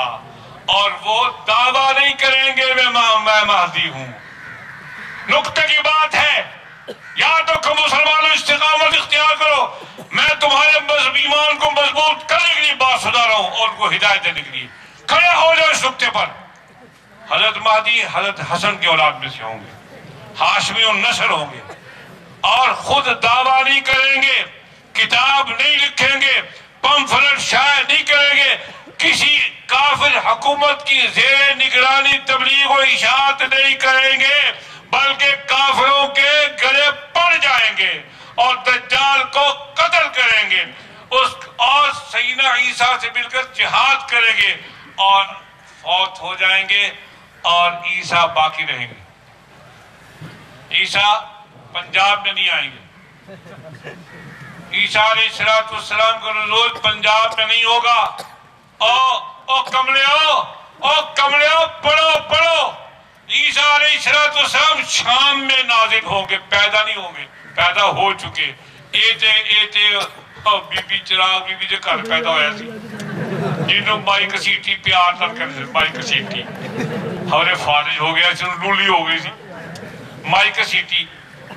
اور وہ دعویٰ نہیں کریں گے میں مہدی ہوں. نکتہ کی بات ہے, یاد رکھو مسلمانوں استقامت اختیار کرو. میں تمہارے مذہب ایمان کو مضبوط کرنے کے لیے بات سنا رہا ہوں اور ان کو ہدایت دینے کے لیے. کھڑے ہو جاؤ اس نکتے پر. حضرت مہدی حضرت حسن کی اولاد میں سے ہوں گے, ہاشمی النسل ہوں گے, اور خود دعویٰ نہیں کریں گے, کتاب نہیں لکھیں گے, پمفلٹ شائع نہیں کریں گے, کسی کافر حکومت کی زیر نگرانی تبلیغ و اشاعت نہیں کریں گے, بلکہ کافروں کے گلے پڑ جائیں گے اور دجال کو قتل کریں گے, اور سیدنا عیسیٰ سے مل کر جہاد کریں گے اور فوت ہو جائیں گے, اور عیسیٰ باقی رہیں گے. عیسیٰ پنجاب میں نہیں آئیں گے. عیسیٰ علیہ السلام کا نزول پنجاب میں نہیں ہوگا. او کملے پڑھو. عیسیٰ علیہ السلام شام میں نازل ہوں گے, پیدا نہیں ہوں گے, پیدا ہو چکے. بی بی چراغ بی بی جو گھر پیدا ہویا سی, جنہوں مائی کسیٹی پیار نہ کرتے, مائی کسیٹی ہمارے فارج ہو گیا, لولی ہو گئی سی. مائی کسیٹی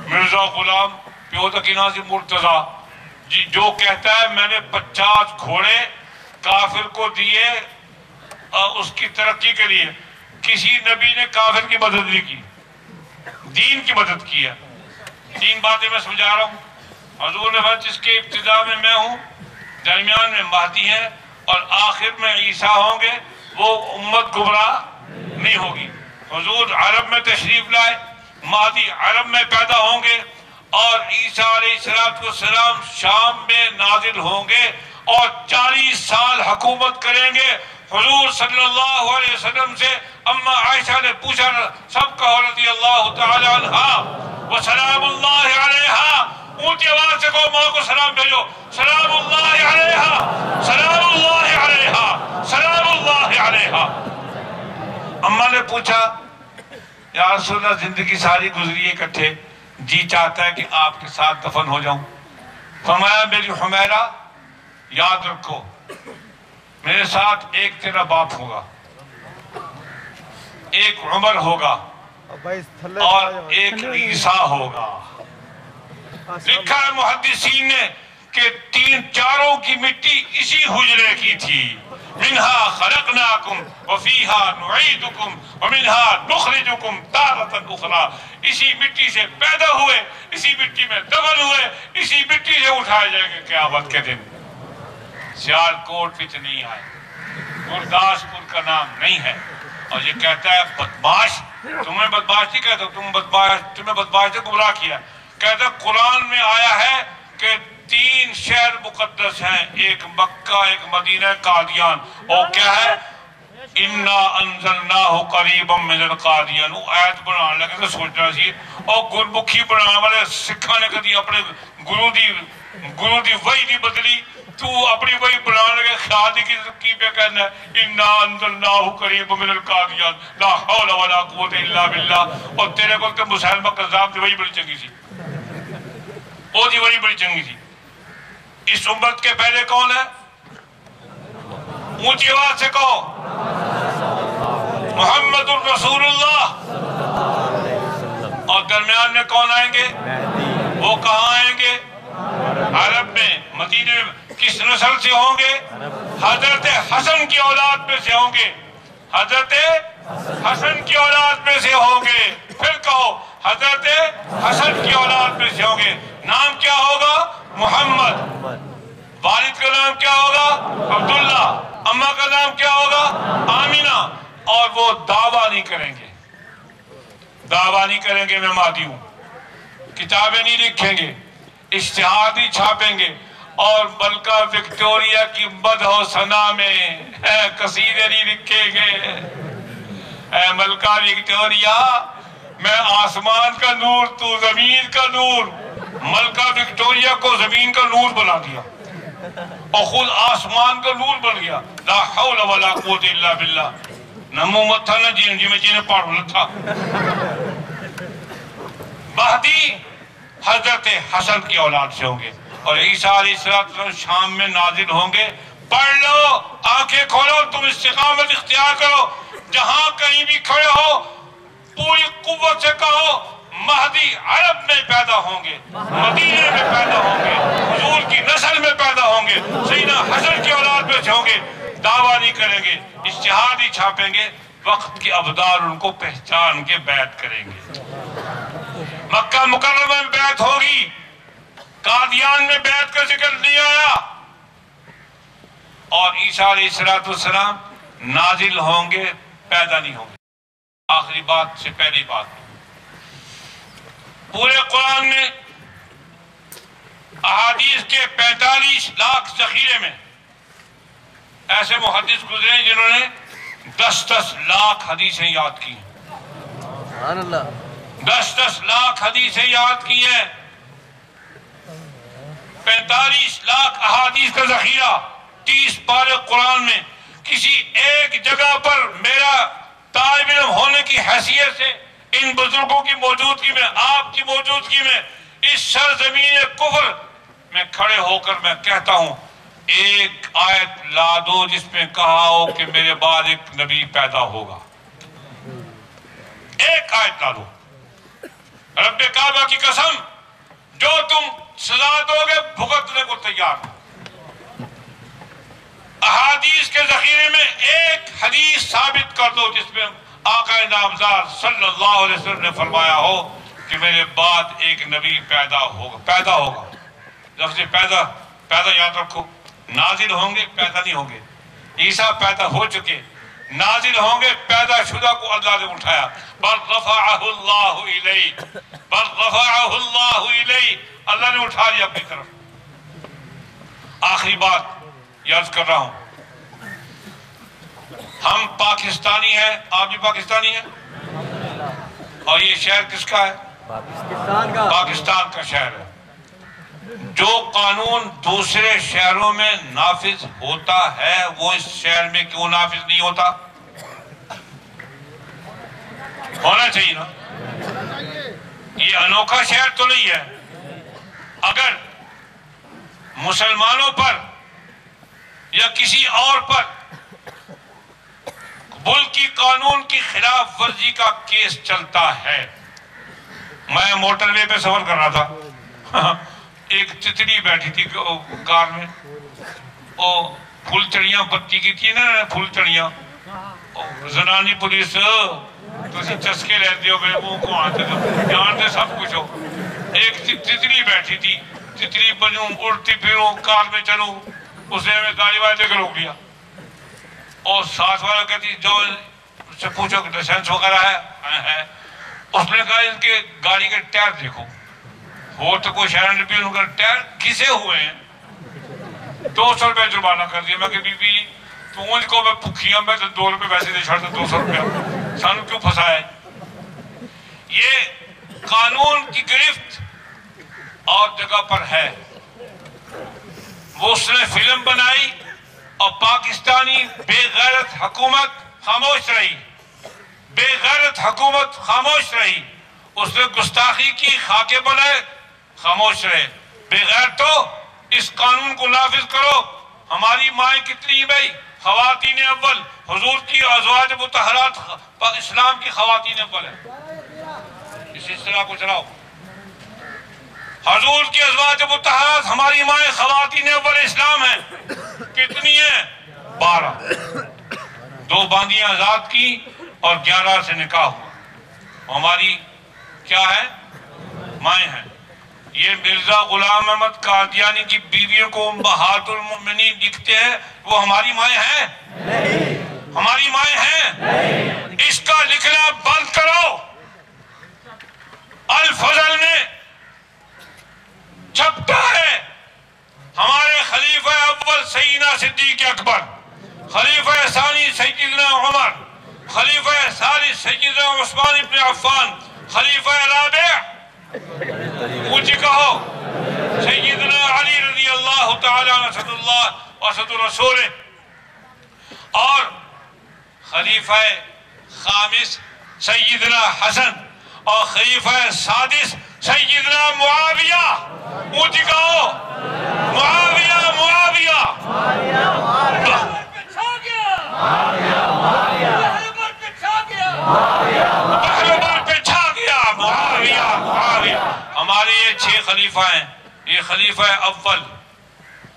مرزا غلام پیو تکی نازی مرتضیٰ جی جو کہتا ہے میں نے 50 گھوڑے کافر کو دیے اس کی ترقی کے لیے. کسی نبی نے کافر کی مدد نہیں کی, دین کی مدد کی ہے. 3 باتیں میں سمجھا رہا ہوں. حضور نے فرمایا جس کے ابتدا میں ہوں, درمیان میں مہدی ہیں, اور آخر میں عیسیٰ ہوں گے, وہ امت گمراہ نہیں ہوگی. حضور عرب میں تشریف لائے, مہدی عرب میں پیدا ہوں گے, اور عیسیٰ علیہ السلام شام میں نازل ہوں گے اور 40 سال حکومت کریں گے. حضور صلی اللہ علیہ وسلم سے اما عائشہ نے پوچھا, سب کہو رضی اللہ تعالی عنہا وسلام اللہ علیہا. اونچی آواز سے کہو ماں کو سلام بھیجو, سلام اللہ علیہا, سلام اللہ علیہا, سلام اللہ علیہا. اما نے پوچھا یا رسول اللہ زندگی ساری گزری اکٹھے, جی چاہتا ہے کہ آپ کے ساتھ دفن ہو جاؤں. فرمایا میری حمیرہ یاد رکھو, میرے ساتھ ایک تیرا باپ ہوگا, ایک عمر ہوگا, اور ایک عیسیٰ ہوگا. لکھا ہے محدثین نے کہ 3-4 کی مٹی اسی حجرے کی تھی. منہا خلقناکم وفیہا نعیدکم ومنہا نخرجکم تارة اخرى. اسی مٹی سے پیدا ہوئے, اسی مٹی میں دفن ہوئے, اسی مٹی سے اٹھائے جائیں گے قیامت کے دن. سیالکوٹ وچ نہیں آئے, گرداسپور کا نام نہیں ہے. اور یہ کہتا ہے بدماش, تمہیں بدماش نہیں کہتا, تمہیں بدماش نے گمراہ کیا. کہتا قرآن میں آیا ہے کہ 3 شہر مقدس ہیں, ایک مکہ, ایک مدینہ, قادیان. اور کیا ہے اِنَّا أَنزَلْنَاهُ قَرِيبًا مِنَ الْقَادِيَانِ. وہ آیت بنانے لگے تو سوچنا سی, اور گرمکھی بنانے والے سکھا نے کدی اپنے گرو دی وحی نہیں بدلی, تو اپنی وحی بنانے لگے خیال کی پہ کہنا ہے اِنَّا أَنزَلْنَاهُ قَرِيبًا مِنَ الْقَادِيَانِ لَا حَوْلَ وَلَا قُوَّةَ إِلَّا بِاللَّهِ. اور تیرے کو کہ مسلمہ کذاب دی وحی بڑی چنگی سی, وہ دی وحی بڑی چنگی سی. اس امت کے پہلے کون ہے؟ اونچی آواز سے کہو محمد الرسول اللہ. اور درمیان میں کون آئیں گے؟ وہ کہاں آئیں گے؟ عرب میں مدینے میں کس نسل سے ہوں گے؟ حضرت حسن کی اولاد میں سے ہوں گے، حضرت حسن کی اولاد میں سے ہوں گے۔ پھر کہو حضرت حسن کی اولاد میں سے ہوں گے۔ نام کیا ہوگا؟ محمد۔ والد کا نام کیا ہوگا؟ عبداللہ۔ اماں کا نام کیا ہوگا؟ آمینہ۔ اور وہ دعویٰ نہیں کریں گے، دعویٰ نہیں کریں گے میں مہدی ہوں، کتابیں نہیں لکھیں گے، اشتہار نہیں چھاپیں گے، اور ملکہ وکٹوریا کی مدح و ثنا میں قصیدے نہیں لکھیں گے۔ اے ملکہ وکٹوریا، میں آسمان کا نور، تو زمین کا نور۔ ملکہ وکٹوریا کو زمین کا نور بنا دیا اور خود آسمان کا نور بن گیا۔ لا حول ولا قوت الا باللہ۔ نمو مت تھا نا جی میں جنہیں پاڑھو تھا۔ مہدی حضرت حسن کی اولاد سے ہوں گے، اور عیسیٰ علیہ السلام شام میں نازل ہوں گے۔ پڑھ لو، آنکھیں کھولو، تم استقامت اختیار کرو، جہاں کہیں بھی کھڑے ہو پوری قوت سے کہو مہدی عرب میں پیدا ہوں گے، مدینے میں پیدا ہوں گے، حضور کی نسل میں پیدا ہوں گے، سیدنا حسن کی اولاد میں سے ہوں گے۔ دعویٰ نہیں کریں گے، اشتہار نہیں چھاپیں گے، وقت کے ابدال ان کو پہچان کے بیعت کریں گے۔ مکہ مکرمہ میں بیعت ہوگی، قادیان میں بیعت کا ذکر نہیں آیا، اور عیسیٰ علیہ السلام نازل ہوں گے، پیدا نہیں ہوں گے۔ آخری بات سے پہلی بات، پورے قرآن میں احادیث کے 45 لاکھ ذخیرے میں ایسے محدث گزرے ہیں جنہوں نے 10 لاکھ حدیثیں یاد کی ہیں، 10 لاکھ حدیثیں یاد کی ہیں، 45 لاکھ احادیث کا ذخیرہ 30 پارے قرآن میں۔ کسی ایک جگہ پر میرا طالب علم ہونے کی حیثیت سے ان بزرگوں کی موجودگی میں، آپ کی موجودگی میں، اس سرزمین کفر میں کھڑے ہو کر میں کہتا ہوں، ایک آیت لا دو جس میں کہا ہو کہ میرے بعد ایک نبی پیدا ہوگا، ایک آیت لا دو۔ رب کعبہ کی قسم، جو تم سزا دو گے بھگتنے کو تیار ہو۔ احادیث کے ذخیرے میں ایک حدیث ثابت کر دو جس میں آقا نامدار صلی اللہ علیہ وسلم نے فرمایا ہو کہ میرے بعد ایک نبی پیدا ہوگا۔ لفظ پیدا یاد رکھو، نازل ہوں گے، پیدا نہیں ہوں گے۔ عیسیٰ پیدا ہو چکے، نازل ہوں گے، پیدا شدہ کو اللہ نے اٹھایا۔ بل رفعہ اللہ الیہ، بل رفعہ اللہ الیہ، اللہ نے اٹھا لیا اپنی طرف۔ آخری بات یاد کر رہا ہوں، ہم پاکستانی ہیں، آپ بھی پاکستانی ہیں، اور یہ شہر کس کا ہے؟ پاکستان کا شہر ہے۔ جو قانون دوسرے شہروں میں نافذ ہوتا ہے وہ اس شہر میں کیوں نافذ نہیں ہوتا؟ ہونا چاہیے نا۔ یہ انوکھا شہر تو نہیں ہے۔ اگر مسلمانوں پر یا کسی اور پر ملکی قانون کی خلاف ورزی کا کیس چلتا ہے، میں موٹر وے پہ سفر کر رہا تھا، ایک تتلی بیٹھی تھی کار میں، پھول چڑیاں بتی کی تھی نا، پھول چڑیاں، زنانی پولیس تسی چسکے رہتے ہو، میرے منہ کو آتے ہو، جانتے سب کچھ ہو۔ ایک تتلی بیٹھی تھی، تتلی بنوں، اڑتی پھروں، کار میں چلوں، اس نے ہمیں گاڑی والے کے روک لیا، اور ساتھ والا کہتی جو اس سے پوچھو کہ لائسنس وغیرہ ہے؟ اس نے کہا ان کے گاڑی کے ٹائر دیکھو، وہ تو کوئی شہر نے بھی ان کا ٹائر گھسے ہوئے ہیں۔ 200 روپے جرمانہ کر دیا۔ میں کہ بی بی تو مجھ کو میں پکھیاں میں تو 2 روپے ویسے دے چھڑتا، 200 روپے سانو کیوں پھنسائے؟ یہ قانون کی گرفت اور جگہ پر ہے۔ وہ اس نے فلم بنائی اور پاکستانی بے غیرت حکومت خاموش رہی، بے غیرت حکومت خاموش رہی، اس نے گستاخی کی، خاکے بنائے، خاموش رہے۔ بے غیرتو اس قانون کو نافذ کرو۔ ہماری مائیں کتنی بھائی خواتین اول، حضور کی ازواج مطہرات اسلام کی خواتین اول ہیں۔ اس اصطلاح کو چلاؤ۔ حضور کی ازواج مطہرات ہماری مائیں خواتین اول اسلام ہیں، کتنی ہیں؟ 12. 2 باندیاں آزاد کی اور 11 سے نکاح ہوا، ہماری کیا ہے؟ مائیں ہیں. یہ مرزا غلام احمد قادیانی کی بیویوں کو امہات المؤمنین لکھتے ہیں، وہ ہماری مائیں ہیں؟ ہماری مائیں ہیں؟ اس کا لکھنا بند کرو. الفضل میں چھپتا ہے ہمارے خلیفہ اول سیدنا صدیق اکبر، خلیفہ ثانی سیدنا عمر، خلیفہ ثالث سیدنا عثمان بن عفان، خلیفہ رابع اونچی کہو سیدنا علی رضی اللہ تعالی عنہ اسد اللہ واسد رسول، اور خلیفہ خامس سیدنا حسن، اور خلیفہ سادس سیدنا معاویہ. اونچی کہو معاویہ معاویہ. ہمارے یہ 6 خلیفہ ہیں. یہ خلیفہ اول،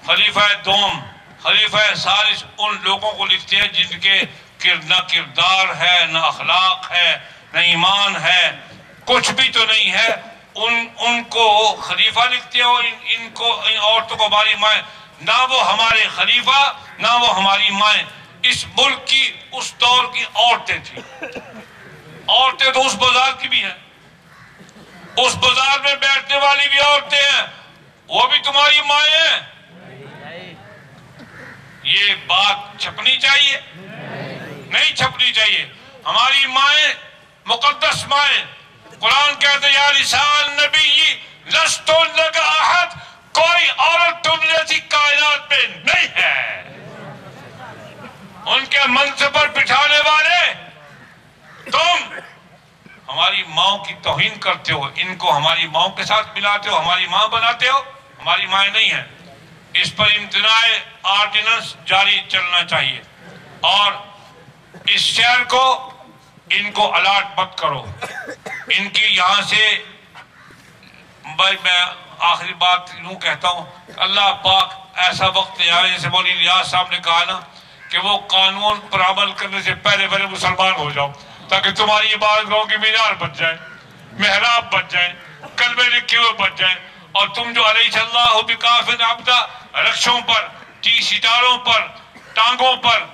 خلیفہ دوم، خلیفہ ثالث ان لوگوں کو لکھتے ہیں جن کے نہ کردار ہے، نہ اخلاق ہے، نہ ایمان ہے، کچھ بھی تو نہیں ہے. ان کو خلیفہ لکھتے ہیں، اور ان عورتوں کو ہماری مائیں. نہ وہ ہمارے خلیفہ نہ وہ ہماری مائیں. اس ملک کی اس دور کی عورتیں تھیں. عورتیں تو اس بازار کی بھی ہیں، اس بازار میں بیٹھنے والی بھی عورتیں ہیں، وہ بھی تمہاری مائیں ہیں. یہ بات چھپنی چاہیے؟ نہیں چھپنی چاہیے. ہماری مائیں مقدس مائیں. قرآن کہتے ہیں یا نساء النبی لستن لک احد، کوئی عورت تم جیسی کائنات میں نہیں ہے. ان کے منصب پر بٹھانے والے تم ہماری ماؤں کی توہین کرتے ہو، ان کو ہماری ماؤں کے ساتھ ملاتے ہو، ہماری ماں بناتے ہو. ہماری مائیں نہیں ہیں. اس پر امتناع آرڈیننس جاری چلنا چاہیے، اور اس شہر کو ان کو الاٹ مت کرو. ان کی یہاں سے بھائی میں آخری بات یوں کہتا ہوں، اللہ پاک ایسا وقت لے آئے جیسے مولوی ریاض صاحب نے کہا نا کہ وہ قانون پر عمل کرنے سے پہلے مسلمان ہو جاؤ، تاکہ تمہاری عبادت گاہوں کی مینار بچ جائے، محراب بچ جائے، کلمے لکھے ہوئے بچ جائیں. اور تم جو علیہ اللہ بکاف عبدہ رکشوں پر، ٹی سٹاروں پر، ٹانگوں پر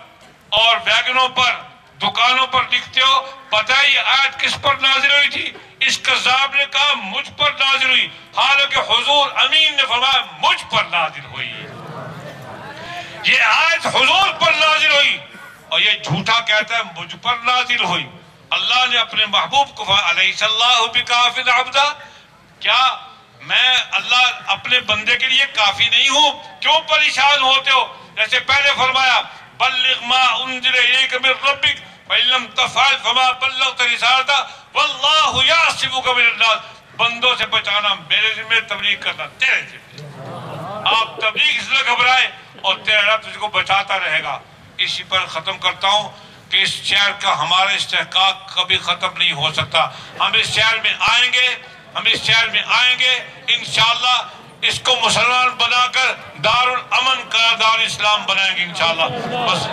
اور ویگنوں پر، دکانوں پر لکھتے ہو، پتہ ہے یہ آیت کس پر نازل ہوئی تھی؟ اس کذاب نے کہا مجھ پر نازل ہوئی، حالانکہ حضور امین نے فرمایا مجھ پر نازل ہوئی. یہ آیت حضور پر نازل ہوئی، اور یہ جھوٹا کہتا ہے مجھ پر نازل ہوئی. اللہ نے اپنے محبوب کو فرمایا علیہ اللہ بکاف عبدہ. کیا میں اللہ اپنے بندے کے لیے کافی نہیں ہوں؟ کیوں پریشان ہوتے ہو؟ جیسے پہلے فرمایا بلغ ما انزل الیک من ربک فإن لم تفعل فما بلغت رسالتہ واللہ یعصمک من الناس. بندوں سے بچانا میرے ذمہ، تبلیغ کرنا تیرے ذمہ. آپ تبلیغ اس لیے گھبرائے اور تیرا رب تجھ کو بچاتا رہے گا. اسی پر ختم کرتا ہوں کہ اس شہر کا ہمارا استحقاق کبھی ختم نہیں ہو سکتا. ہم اس شہر میں آئیں گے، ہم اس شہر میں آئیں گے انشاءاللہ. اس کو مسلمان بنا کر دار الامن کا دار اسلام بنائیں گے انشاءاللہ. بس